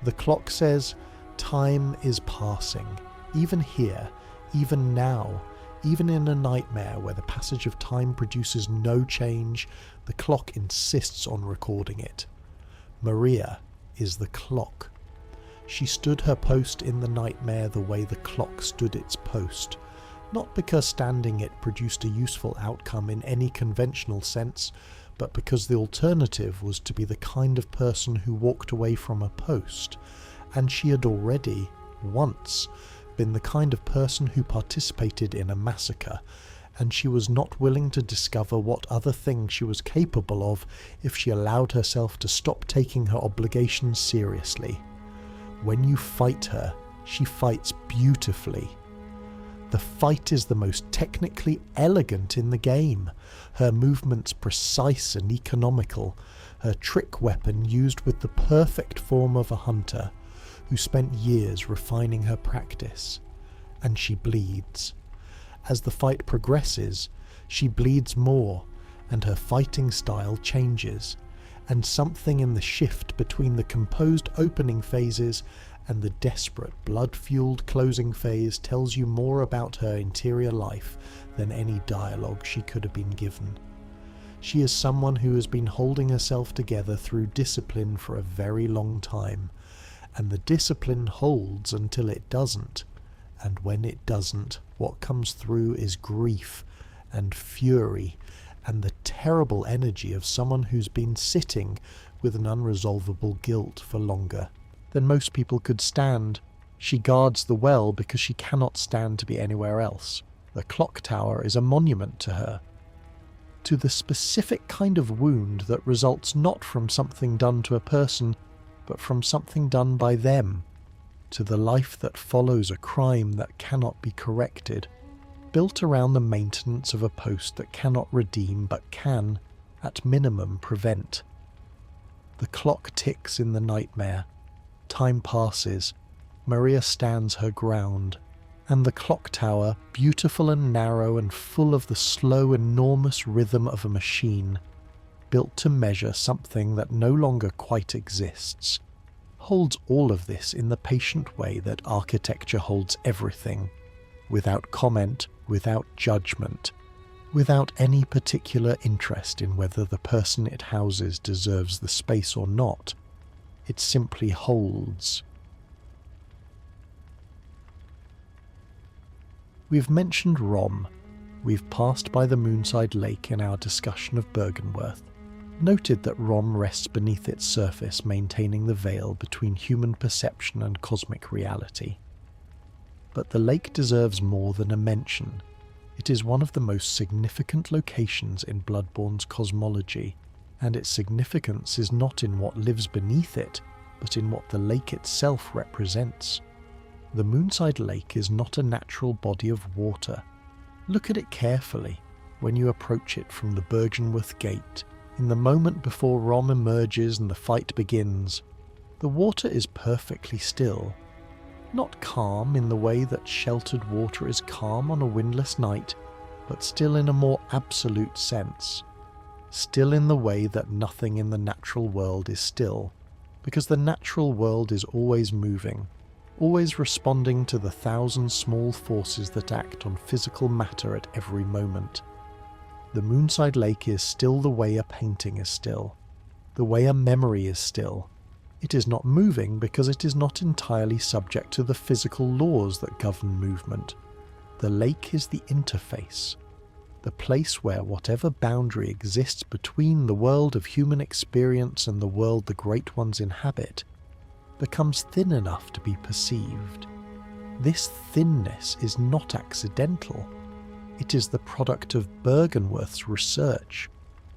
The clock says, time is passing, even here, even now. Even in a nightmare where the passage of time produces no change, the clock insists on recording it. Maria is the clock. She stood her post in the nightmare the way the clock stood its post, not because standing it produced a useful outcome in any conventional sense, but because the alternative was to be the kind of person who walked away from a post, and she had already, once, been the kind of person who participated in a massacre, and she was not willing to discover what other things she was capable of if she allowed herself to stop taking her obligations seriously. When you fight her, she fights beautifully. The fight is the most technically elegant in the game, her movements precise and economical, her trick weapon used with the perfect form of a hunter, who spent years refining her practice. And she bleeds. As the fight progresses, she bleeds more, and her fighting style changes, and something in the shift between the composed opening phases and the desperate, blood-fueled closing phase tells you more about her interior life than any dialogue she could have been given. She is someone who has been holding herself together through discipline for a very long time, and the discipline holds until it doesn't, and when it doesn't, what comes through is grief and fury and the terrible energy of someone who's been sitting with an unresolvable guilt for longer than most people could stand. She guards the well because she cannot stand to be anywhere else. The clock tower is a monument to her, to the specific kind of wound that results not from something done to a person, but from something done by them, to the life that follows a crime that cannot be corrected, built around the maintenance of a post that cannot redeem but can, at minimum, prevent. The clock ticks in the nightmare. Time passes. Maria stands her ground, and the clock tower, beautiful and narrow and full of the slow, enormous rhythm of a machine, built to measure something that no longer quite exists, holds all of this in the patient way that architecture holds everything, without comment, without judgment, without any particular interest in whether the person it houses deserves the space or not. It simply holds. We've mentioned Rom. We've passed by the Moonside Lake in our discussion of Byrgenwerth, noted that Rom rests beneath its surface, maintaining the veil between human perception and cosmic reality. But the lake deserves more than a mention. It is one of the most significant locations in Bloodborne's cosmology, and its significance is not in what lives beneath it, but in what the lake itself represents. The Moonside Lake is not a natural body of water. Look at it carefully when you approach it from the Byrgenwerth gate. In the moment before Rom emerges and the fight begins, the water is perfectly still. Not calm in the way that sheltered water is calm on a windless night, but still in a more absolute sense. Still in the way that nothing in the natural world is still, because the natural world is always moving, always responding to the thousand small forces that act on physical matter at every moment. The Moonside Lake is still the way a painting is still, the way a memory is still. It is not moving because it is not entirely subject to the physical laws that govern movement. The lake is the interface, the place where whatever boundary exists between the world of human experience and the world the Great Ones inhabit becomes thin enough to be perceived. This thinness is not accidental. It is the product of Byrgenwerth's research,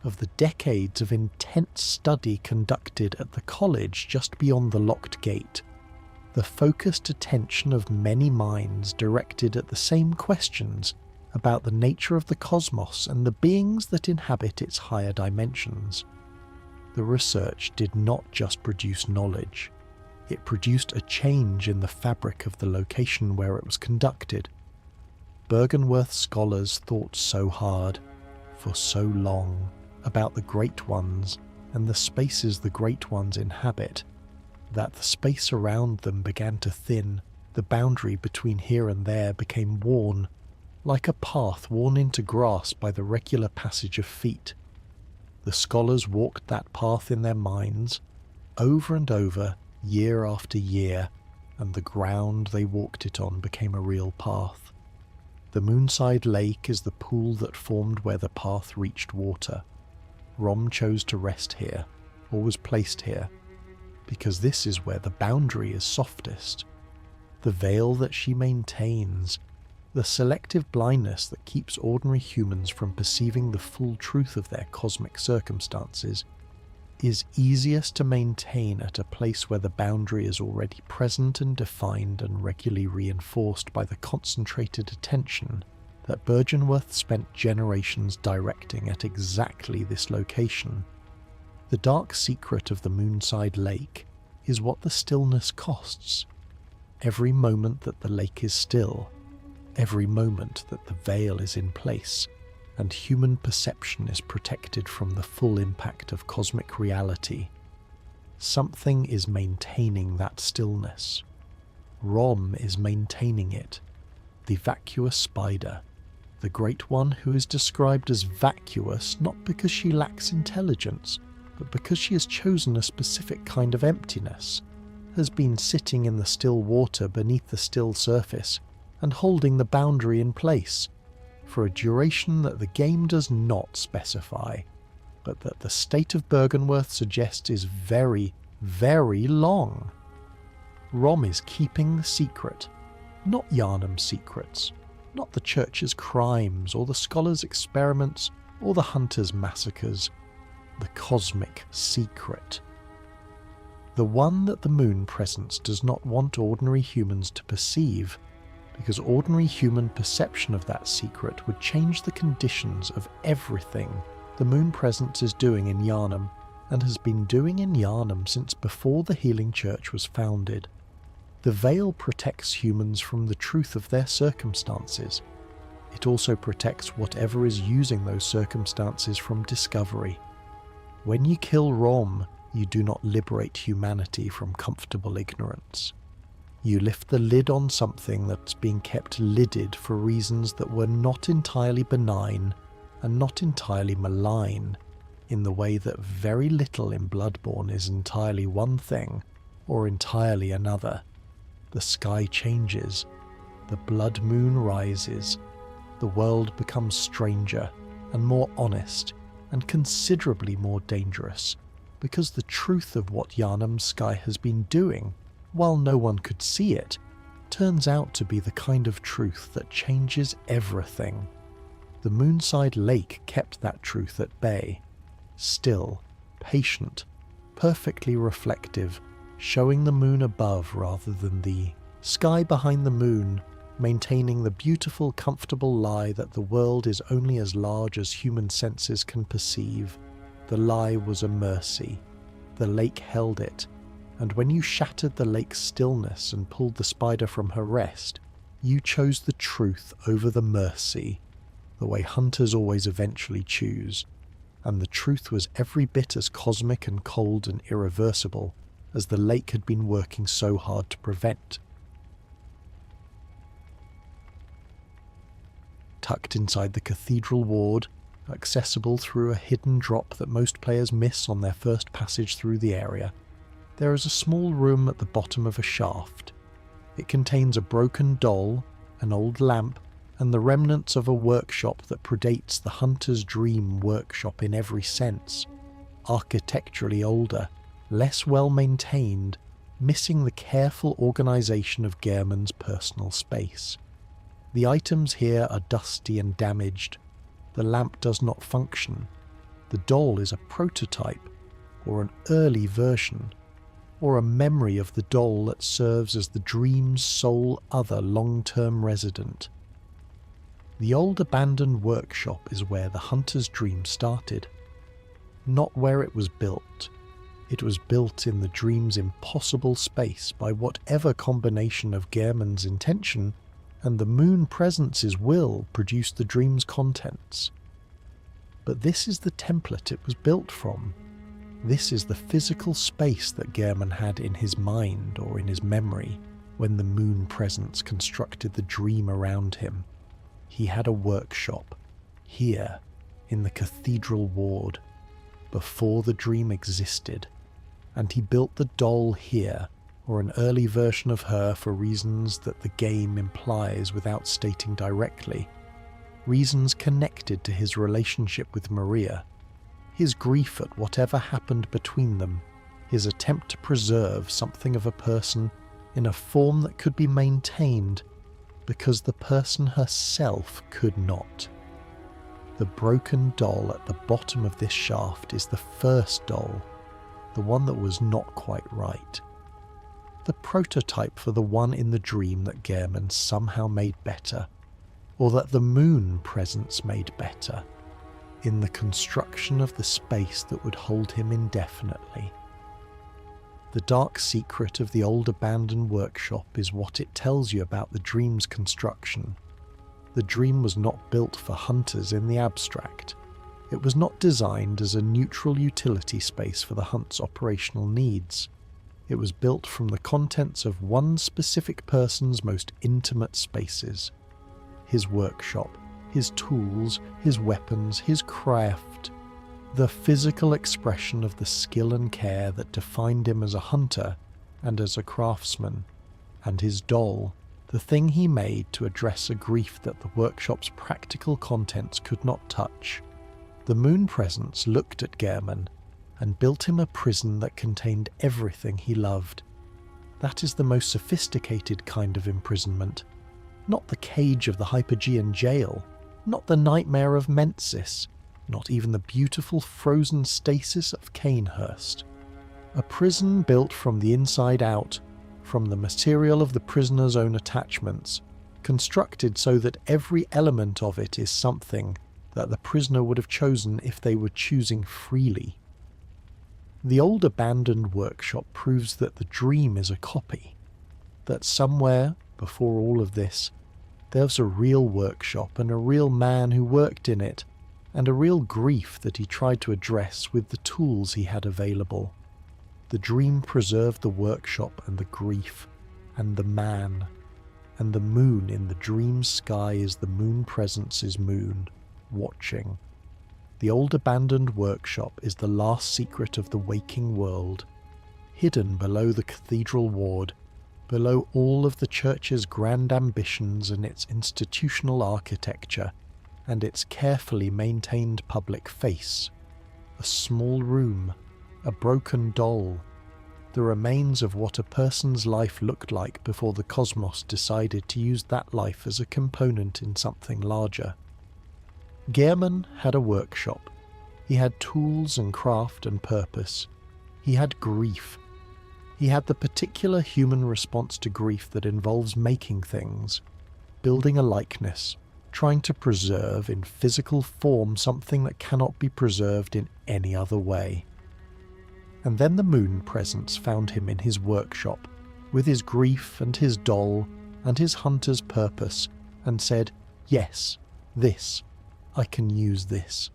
of the decades of intense study conducted at the college just beyond the locked gate, the focused attention of many minds directed at the same questions about the nature of the cosmos and the beings that inhabit its higher dimensions. The research did not just produce knowledge, it produced a change in the fabric of the location where it was conducted. Byrgenwerth scholars thought so hard, for so long, about the Great Ones and the spaces the Great Ones inhabit, that the space around them began to thin, the boundary between here and there became worn, like a path worn into grass by the regular passage of feet. The scholars walked that path in their minds, over and over, year after year, and the ground they walked it on became a real path. The Moonside Lake is the pool that formed where the path reached water. Rom chose to rest here, or was placed here, because this is where the boundary is softest. The veil that she maintains, the selective blindness that keeps ordinary humans from perceiving the full truth of their cosmic circumstances, is easiest to maintain at a place where the boundary is already present and defined and regularly reinforced by the concentrated attention that Byrgenwerth spent generations directing at exactly this location. The dark secret of the Moonside Lake is what the stillness costs. Every moment that the lake is still, every moment that the veil is in place, and human perception is protected from the full impact of cosmic reality, something is maintaining that stillness. Rom is maintaining it. The vacuous spider, the Great One who is described as vacuous not because she lacks intelligence, but because she has chosen a specific kind of emptiness, has been sitting in the still water beneath the still surface and holding the boundary in place for a duration that the game does not specify, but that the state of Byrgenwerth suggests is very, very long. Rom is keeping the secret, not Yharnam's secrets, not the church's crimes or the scholars' experiments or the hunters' massacres, the cosmic secret. The one that the moon presence does not want ordinary humans to perceive, because ordinary human perception of that secret would change the conditions of everything the moon presence is doing in Yharnam, and has been doing in Yharnam since before the Healing Church was founded. The veil protects humans from the truth of their circumstances. It also protects whatever is using those circumstances from discovery. When you kill Rom, you do not liberate humanity from comfortable ignorance. You lift the lid on something that's been kept lidded for reasons that were not entirely benign and not entirely malign, in the way that very little in Bloodborne is entirely one thing or entirely another. The sky changes, the blood moon rises, the world becomes stranger and more honest and considerably more dangerous, because the truth of what Yharnam's sky has been doing, while no one could see it, turns out to be the kind of truth that changes everything. The Moonside Lake kept that truth at bay, still, patient, perfectly reflective, showing the moon above rather than the sky behind the moon, maintaining the beautiful, comfortable lie that the world is only as large as human senses can perceive. The lie was a mercy. The lake held it, and when you shattered the lake's stillness and pulled the spider from her rest, you chose the truth over the mercy, the way hunters always eventually choose, and the truth was every bit as cosmic and cold and irreversible as the lake had been working so hard to prevent. Tucked inside the Cathedral Ward, accessible through a hidden drop that most players miss on their first passage through the area, there is a small room at the bottom of a shaft. It contains a broken doll, an old lamp, and the remnants of a workshop that predates the hunter's dream workshop in every sense. Architecturally older, less well maintained, missing the careful organisation of Gehrman's personal space. The items here are dusty and damaged. The lamp does not function. The doll is a prototype, or an early version, or a memory of the doll that serves as the dream's sole other long-term resident. The old abandoned workshop is where the hunter's dream started. Not where it was built. It was built in the dream's impossible space by whatever combination of Gehrman's intention and the moon presence's will produced the dream's contents. But this is the template it was built from. This is the physical space that Gehrman had in his mind or in his memory when the moon presence constructed the dream around him. He had a workshop, here, in the Cathedral Ward, before the dream existed, and he built the doll here, or an early version of her for reasons that the game implies without stating directly, reasons connected to his relationship with Maria, his grief at whatever happened between them, his attempt to preserve something of a person in a form that could be maintained because the person herself could not. The broken doll at the bottom of this shaft is the first doll, the one that was not quite right. The prototype for the one in the dream that Gehrman somehow made better, or that the moon presence made better, in the construction of the space that would hold him indefinitely. The dark secret of the old abandoned workshop is what it tells you about the dream's construction. The dream was not built for hunters in the abstract. It was not designed as a neutral utility space for the hunt's operational needs. It was built from the contents of one specific person's most intimate spaces. His workshop, his tools, his weapons, his craft, the physical expression of the skill and care that defined him as a hunter and as a craftsman, and his doll, the thing he made to address a grief that the workshop's practical contents could not touch. The moon presence looked at Gehrman and built him a prison that contained everything he loved. That is the most sophisticated kind of imprisonment, not the cage of the Hypogean Gaol, not the Nightmare of Mensis, not even the beautiful frozen stasis of Cainhurst. A prison built from the inside out, from the material of the prisoner's own attachments, constructed so that every element of it is something that the prisoner would have chosen if they were choosing freely. The old abandoned workshop proves that the dream is a copy, that somewhere, before all of this, there was a real workshop and a real man who worked in it, and a real grief that he tried to address with the tools he had available. The dream preserved the workshop and the grief, and the man, and the moon in the dream's sky is the moon presence's moon, watching. The old abandoned workshop is the last secret of the waking world, hidden below the Cathedral Ward, below all of the church's grand ambitions and its institutional architecture, and its carefully maintained public face. A small room, a broken doll, the remains of what a person's life looked like before the cosmos decided to use that life as a component in something larger. Gehrman had a workshop. He had tools and craft and purpose. He had grief. He had the particular human response to grief that involves making things, building a likeness, trying to preserve in physical form something that cannot be preserved in any other way. And then the moon presence found him in his workshop, with his grief and his doll and his hunter's purpose, and said, "Yes, this. I can use this."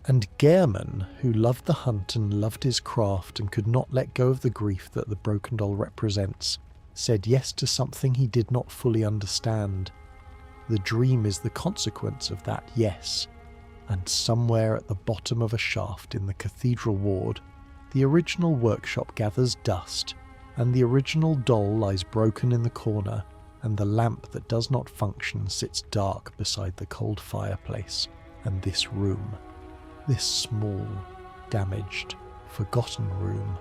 And Gehrman, who loved the hunt and loved his craft and could not let go of the grief that the broken doll represents, said yes to something he did not fully understand. The dream is the consequence of that yes, and somewhere at the bottom of a shaft in the Cathedral Ward, the original workshop gathers dust, and the original doll lies broken in the corner, and the lamp that does not function sits dark beside the cold fireplace, and this room, this small, damaged, forgotten room,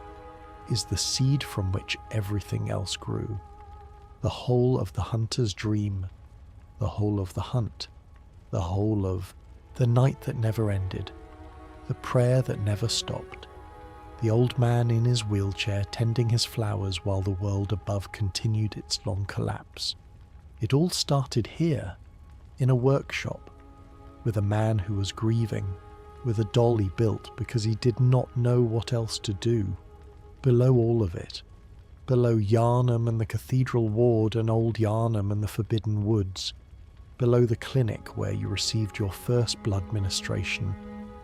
is the seed from which everything else grew. The whole of the hunter's dream, the whole of the hunt, the whole of the night that never ended, the prayer that never stopped, the old man in his wheelchair tending his flowers while the world above continued its long collapse. It all started here, in a workshop, with a man who was grieving, with a doll he built because he did not know what else to do. Below all of it, below Yharnam and the Cathedral Ward and Old Yharnam and the Forbidden Woods, below the clinic where you received your first blood ministration,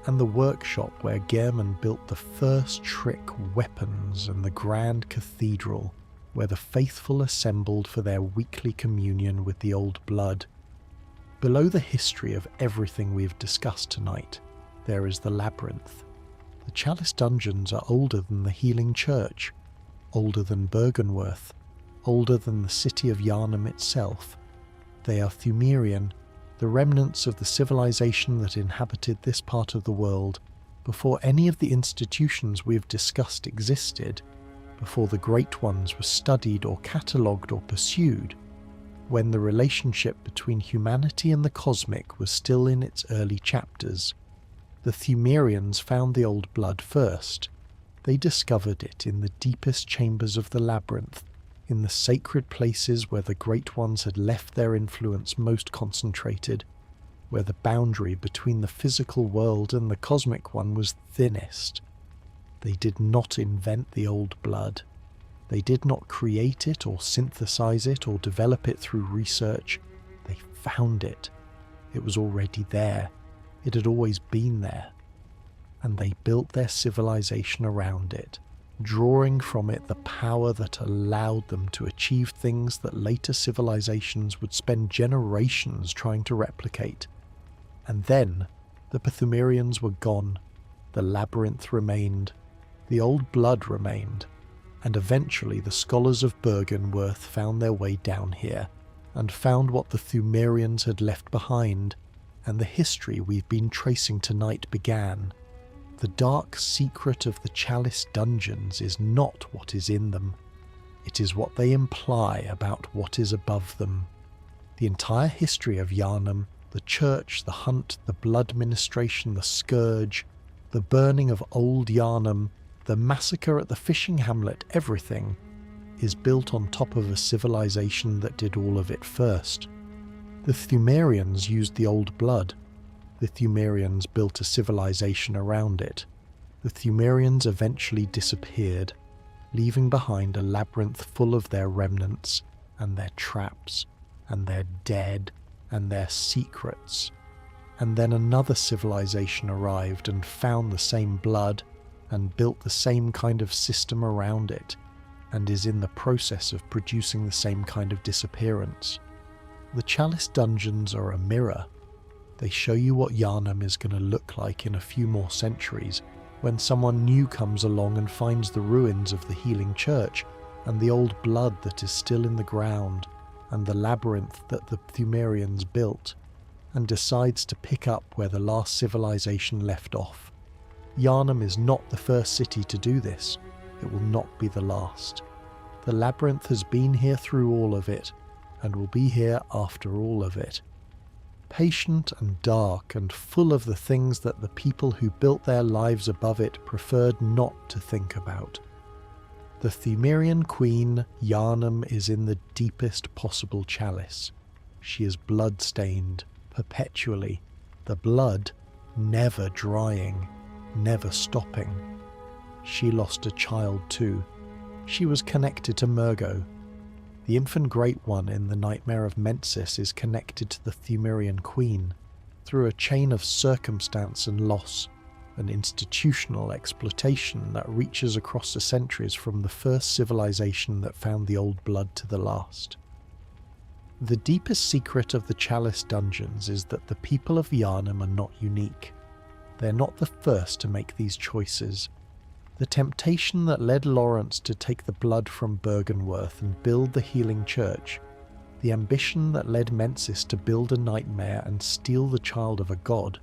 and the workshop where Gehrman built the first trick weapons, and the grand cathedral where the faithful assembled for their weekly communion with the old blood. Below the history of everything we've discussed tonight, there is the labyrinth. The Chalice dungeons are older than the Healing Church, older than Byrgenwerth, older than the city of Yharnam itself. They are Thumerian, the remnants of the civilization that inhabited this part of the world before any of the institutions we've discussed existed, before the Great Ones were studied or catalogued or pursued, when the relationship between humanity and the cosmic was still in its early chapters. The Thumerians found the old blood first. They discovered it in the deepest chambers of the labyrinth, in the sacred places where the Great Ones had left their influence most concentrated, where the boundary between the physical world and the cosmic one was thinnest. They did not invent the old blood. They did not create it or synthesize it or develop it through research. They found it. It was already there. It had always been there. And they built their civilization around it, drawing from it the power that allowed them to achieve things that later civilizations would spend generations trying to replicate. And then the Thumerians were gone, the labyrinth remained, the old blood remained, and eventually the scholars of Byrgenwerth found their way down here, and found what the Thumerians had left behind, and the history we've been tracing tonight began. The dark secret of the Chalice dungeons is not what is in them. It is what they imply about what is above them. The entire history of Yharnam, the church, the hunt, the blood ministration, the scourge, the burning of old Yharnam, the massacre at the Fishing Hamlet, everything, is built on top of a civilization that did all of it first. The Thumerians used the old blood. The Thumerians built a civilization around it. The Thumerians eventually disappeared, leaving behind a labyrinth full of their remnants, and their traps, and their dead, and their secrets. And then another civilization arrived and found the same blood, and built the same kind of system around it, and is in the process of producing the same kind of disappearance. The Chalice dungeons are a mirror. They show you what Yharnam is going to look like in a few more centuries, when someone new comes along and finds the ruins of the healing church, and the old blood that is still in the ground, and the labyrinth that the Pthumerians built, and decides to pick up where the last civilization left off. Yharnam is not the first city to do this. It will not be the last. The labyrinth has been here through all of it, and will be here after all of it. Patient and dark and full of the things that the people who built their lives above it preferred not to think about. The Pthumerian queen, Yharnam, is in the deepest possible chalice. She is blood-stained, perpetually, the blood never drying, never stopping. She lost a child too. She was connected to Murgo. The infant Great One in the Nightmare of Mensis is connected to the Pthumerian queen through a chain of circumstance and loss, an institutional exploitation that reaches across the centuries from the first civilization that found the old blood to the last. The deepest secret of the Chalice dungeons is that the people of Yharnam are not unique. They're not the first to make these choices. The temptation that led Lawrence to take the blood from Byrgenwerth and build the healing church, the ambition that led Mensis to build a nightmare and steal the child of a god,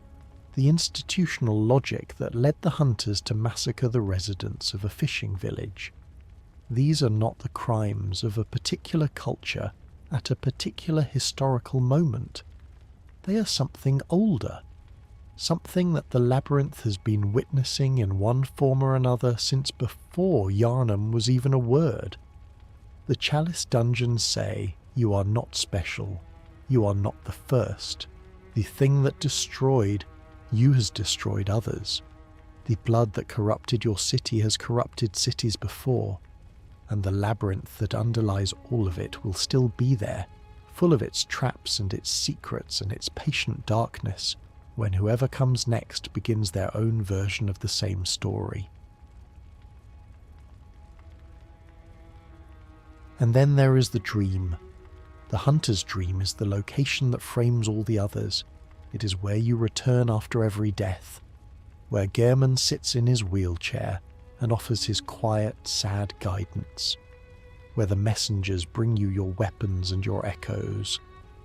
the institutional logic that led the hunters to massacre the residents of a fishing village. These are not the crimes of a particular culture at a particular historical moment. They are something older, something that the labyrinth has been witnessing in one form or another since before Yharnam was even a word. The Chalice dungeons say, you are not special, you are not the first. The thing that destroyed you has destroyed others. The blood that corrupted your city has corrupted cities before, and the labyrinth that underlies all of it will still be there, full of its traps and its secrets and its patient darkness, when whoever comes next begins their own version of the same story. And then there is the dream. The hunter's dream is the location that frames all the others. It is where you return after every death, where Gehrman sits in his wheelchair and offers his quiet, sad guidance, where the messengers bring you your weapons and your echoes,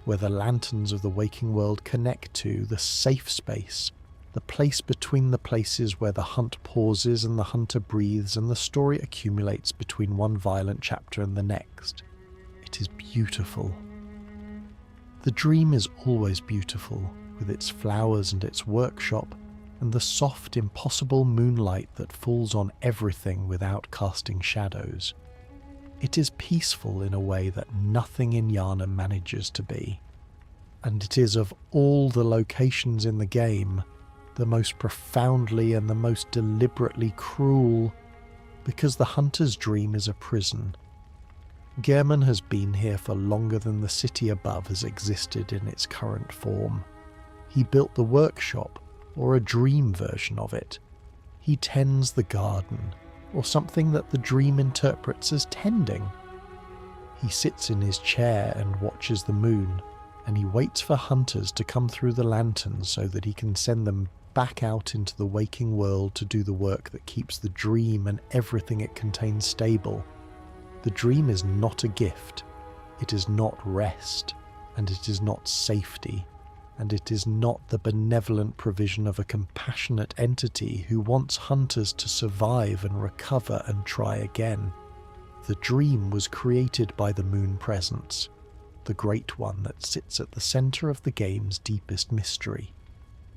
where the lanterns of the waking world connect to the safe space, the place between the places where the hunt pauses and the hunter breathes and the story accumulates between one violent chapter and the next. It is beautiful. The dream is always beautiful, with its flowers and its workshop, and the soft, impossible moonlight that falls on everything without casting shadows. It is peaceful in a way that nothing in Yharnam manages to be. And it is, of all the locations in the game, the most profoundly and the most deliberately cruel, because the hunter's dream is a prison. Gehrman has been here for longer than the city above has existed in its current form. He built the workshop, or a dream version of it. He tends the garden, or something that the dream interprets as tending. He sits in his chair and watches the moon, and he waits for hunters to come through the lanterns so that he can send them back out into the waking world to do the work that keeps the dream and everything it contains stable. The dream is not a gift, it is not rest, and it is not safety, and it is not the benevolent provision of a compassionate entity who wants hunters to survive and recover and try again. The dream was created by the moon presence, the great one that sits at the centre of the game's deepest mystery,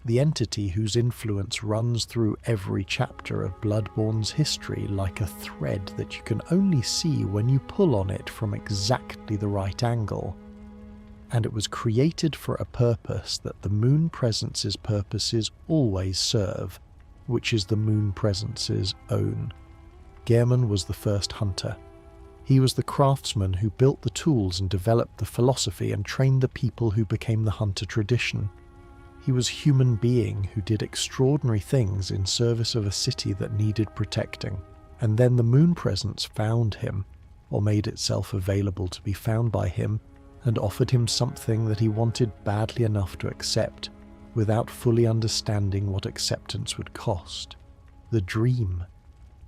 the entity whose influence runs through every chapter of Bloodborne's history like a thread that you can only see when you pull on it from exactly the right angle. And it was created for a purpose that the moon presence's purposes always serve, which is the moon presence's own. Gehrman was the first hunter. He was the craftsman who built the tools and developed the philosophy and trained the people who became the hunter tradition. He was a human being who did extraordinary things in service of a city that needed protecting. And then the moon presence found him, or made itself available to be found by him, and offered him something that he wanted badly enough to accept, without fully understanding what acceptance would cost. The dream,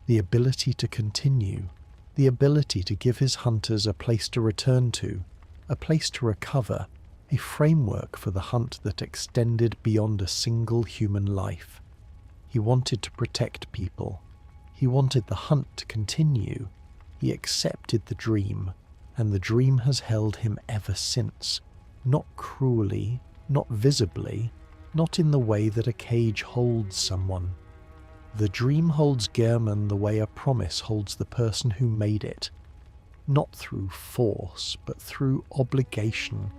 the ability to continue, the ability to give his hunters a place to return to, a place to recover, a framework for the hunt that extended beyond a single human life. He wanted to protect people. He wanted the hunt to continue. He accepted the dream, and the dream has held him ever since. Not cruelly, not visibly, not in the way that a cage holds someone. The dream holds Gehrman the way a promise holds the person who made it. Not through force, but through obligation,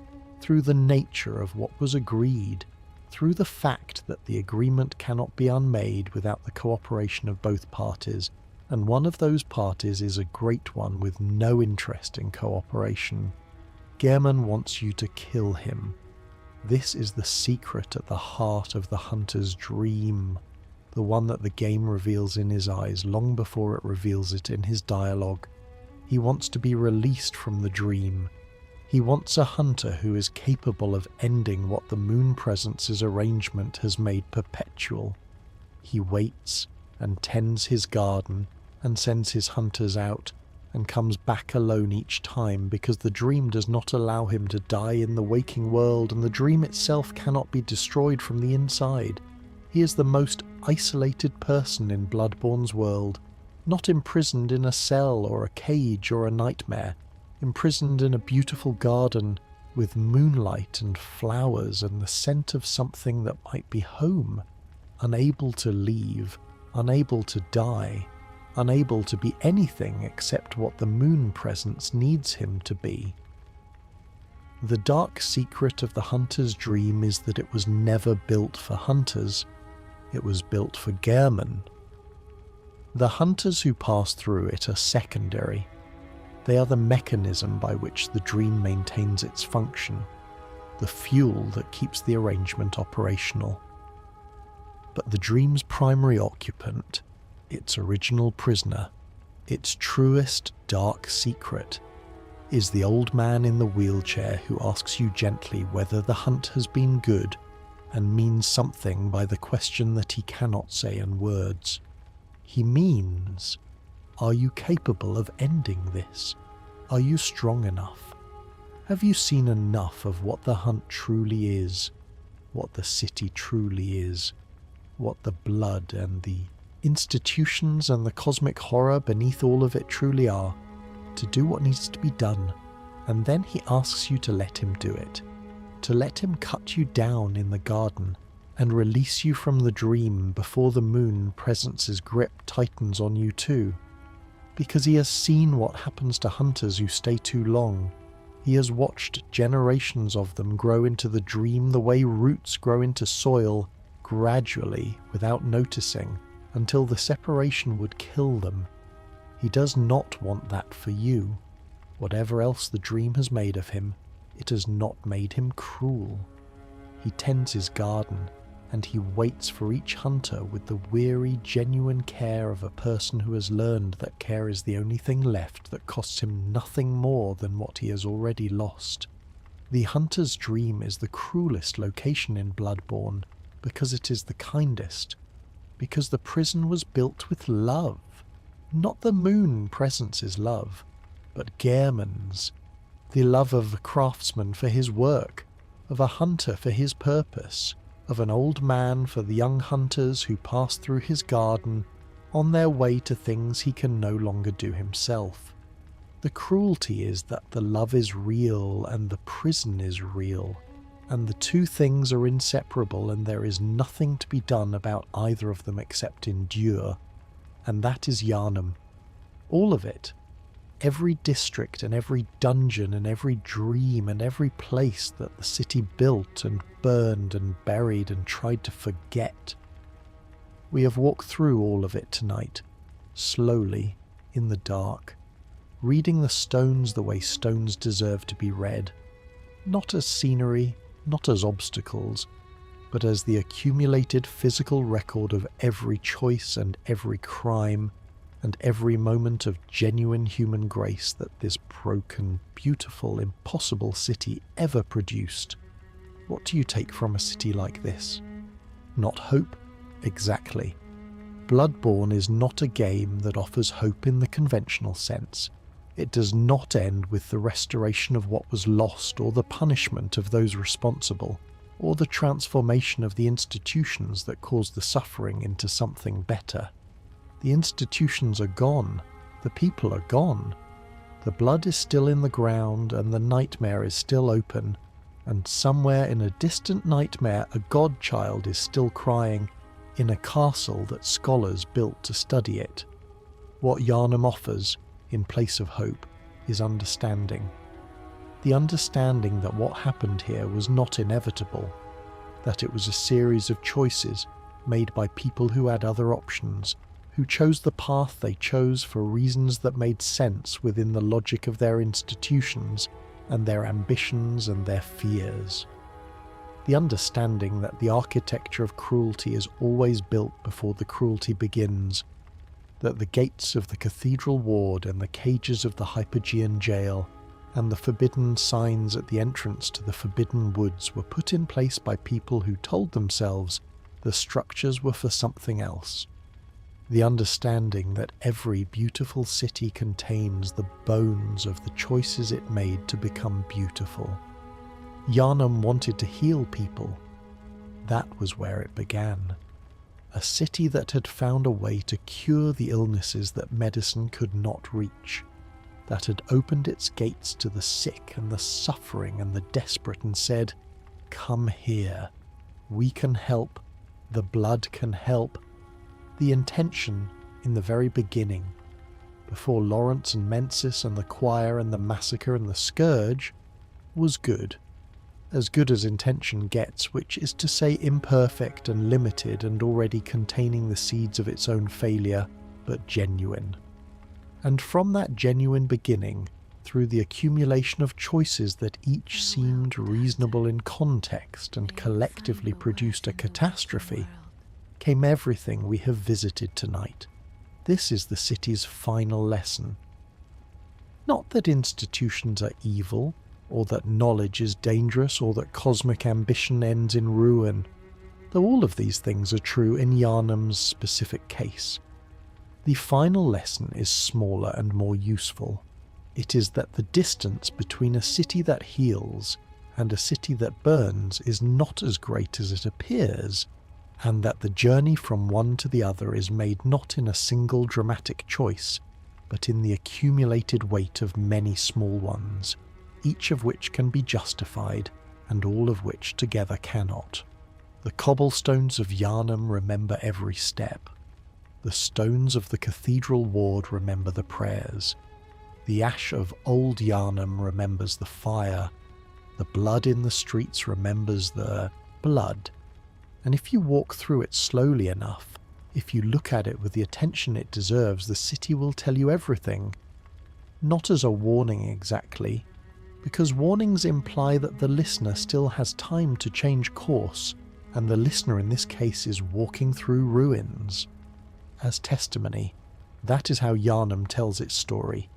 through the nature of what was agreed, through the fact that the agreement cannot be unmade without the cooperation of both parties, and one of those parties is a great one with no interest in cooperation. Gehrman wants you to kill him. This is the secret at the heart of the hunter's dream, the one that the game reveals in his eyes long before it reveals it in his dialogue. He wants to be released from the dream. He wants a hunter who is capable of ending what the moon presence's arrangement has made perpetual. He waits and tends his garden and sends his hunters out and comes back alone each time because the dream does not allow him to die in the waking world, and the dream itself cannot be destroyed from the inside. He is the most isolated person in Bloodborne's world, not imprisoned in a cell or a cage or a nightmare, imprisoned in a beautiful garden with moonlight and flowers and the scent of something that might be home, unable to leave, unable to die, unable to be anything except what the moon presence needs him to be. The dark secret of the hunter's dream is that it was never built for hunters. It was built for Gehrman. The hunters who pass through it are secondary. They are the mechanism by which the dream maintains its function, the fuel that keeps the arrangement operational. But the dream's primary occupant, its original prisoner, its truest dark secret, is the old man in the wheelchair who asks you gently whether the hunt has been good and means something by the question that he cannot say in words. He means, are you capable of ending this? Are you strong enough? Have you seen enough of what the hunt truly is, what the city truly is, what the blood and the institutions and the cosmic horror beneath all of it truly are, to do what needs to be done? And then he asks you to let him do it, to let him cut you down in the garden and release you from the dream before the moon presence's grip tightens on you too. Because he has seen what happens to hunters who stay too long. He has watched generations of them grow into the dream the way roots grow into soil, gradually, without noticing, until the separation would kill them. He does not want that for you. Whatever else the dream has made of him, it has not made him cruel. He tends his garden, and he waits for each hunter with the weary, genuine care of a person who has learned that care is the only thing left that costs him nothing more than what he has already lost. The hunter's dream is the cruelest location in Bloodborne, because it is the kindest, because the prison was built with love. Not the moon presence's love, but Gehrman's, the love of a craftsman for his work, of a hunter for his purpose, of an old man for the young hunters who pass through his garden on their way to things he can no longer do himself. The cruelty is that the love is real and the prison is real, and the two things are inseparable, and there is nothing to be done about either of them except endure, and that is Yharnam. All of it. Every district and every dungeon and every dream and every place that the city built and burned and buried and tried to forget. We have walked through all of it tonight, slowly, in the dark, reading the stones the way stones deserve to be read, not as scenery, not as obstacles, but as the accumulated physical record of every choice and every crime and every moment of genuine human grace that this broken, beautiful, impossible city ever produced. What do you take from a city like this? Not hope? Exactly. Bloodborne is not a game that offers hope in the conventional sense. It does not end with the restoration of what was lost or the punishment of those responsible, or the transformation of the institutions that caused the suffering into something better. The institutions are gone. The people are gone. The blood is still in the ground and the nightmare is still open, and somewhere in a distant nightmare a godchild is still crying in a castle that scholars built to study it. What Yharnam offers, in place of hope, is understanding. The understanding that what happened here was not inevitable, that it was a series of choices made by people who had other options, who chose the path they chose for reasons that made sense within the logic of their institutions and their ambitions and their fears. The understanding that the architecture of cruelty is always built before the cruelty begins, that the gates of the Cathedral Ward and the cages of the Hypogean Gaol and the forbidden signs at the entrance to the Forbidden Woods were put in place by people who told themselves the structures were for something else. The understanding that every beautiful city contains the bones of the choices it made to become beautiful. Yharnam wanted to heal people. That was where it began. A city that had found a way to cure the illnesses that medicine could not reach, that had opened its gates to the sick and the suffering and the desperate and said, "Come here. We can help. The blood can help." The intention in the very beginning, before Lawrence and Mensis and the choir and the massacre and the scourge, was good as intention gets, which is to say imperfect and limited and already containing the seeds of its own failure, but genuine. And from that genuine beginning, through the accumulation of choices that each seemed reasonable in context and collectively produced a catastrophe, came everything we have visited tonight. This is the city's final lesson. Not that institutions are evil, or that knowledge is dangerous, or that cosmic ambition ends in ruin, though all of these things are true in Yharnam's specific case. The final lesson is smaller and more useful. It is that the distance between a city that heals and a city that burns is not as great as it appears, and that the journey from one to the other is made not in a single dramatic choice, but in the accumulated weight of many small ones, each of which can be justified, and all of which together cannot. The cobblestones of Yharnam remember every step. The stones of the Cathedral Ward remember the prayers. The ash of old Yharnam remembers the fire. The blood in the streets remembers the blood. And if you walk through it slowly enough, if you look at it with the attention it deserves, the city will tell you everything. Not as a warning exactly, because warnings imply that the listener still has time to change course, and the listener in this case is walking through ruins. As testimony, that is how Yharnam tells its story.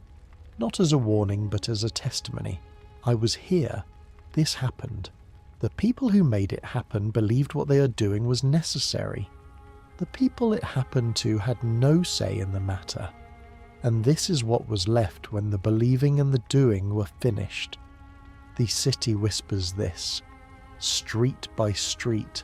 Not as a warning, but as a testimony. I was here. This happened. The people who made it happen believed what they are doing was necessary. The people it happened to had no say in the matter. And this is what was left when the believing and the doing were finished. The city whispers this, street by street,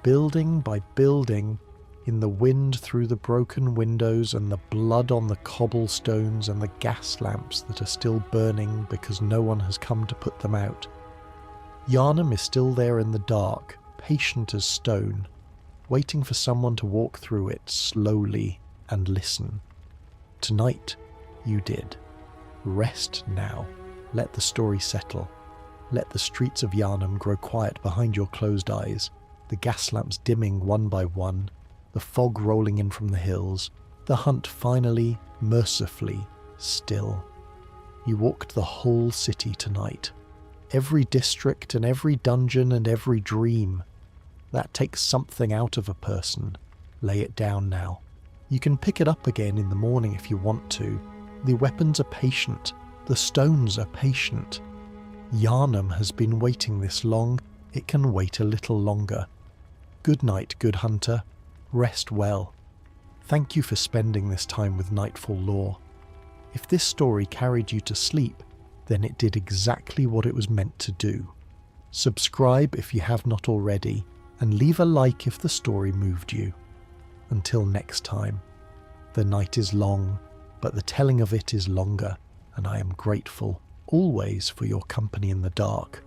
building by building, in the wind through the broken windows and the blood on the cobblestones and the gas lamps that are still burning because no one has come to put them out. Yharnam is still there in the dark, patient as stone, waiting for someone to walk through it slowly and listen. Tonight, you did. Rest now. Let the story settle. Let the streets of Yharnam grow quiet behind your closed eyes, the gas lamps dimming one by one, the fog rolling in from the hills, the hunt finally, mercifully, still. You walked the whole city tonight. Every district and every dungeon and every dream. That takes something out of a person. Lay it down now. You can pick it up again in the morning if you want to. The weapons are patient. The stones are patient. Yharnam has been waiting this long. It can wait a little longer. Good night, good hunter. Rest well. Thank you for spending this time with Nightfall lore. If this story carried you to sleep, then it did exactly what it was meant to do. Subscribe if you have not already, and leave a like if the story moved you. Until next time, the night is long, but the telling of it is longer, and I am grateful always for your company in the dark.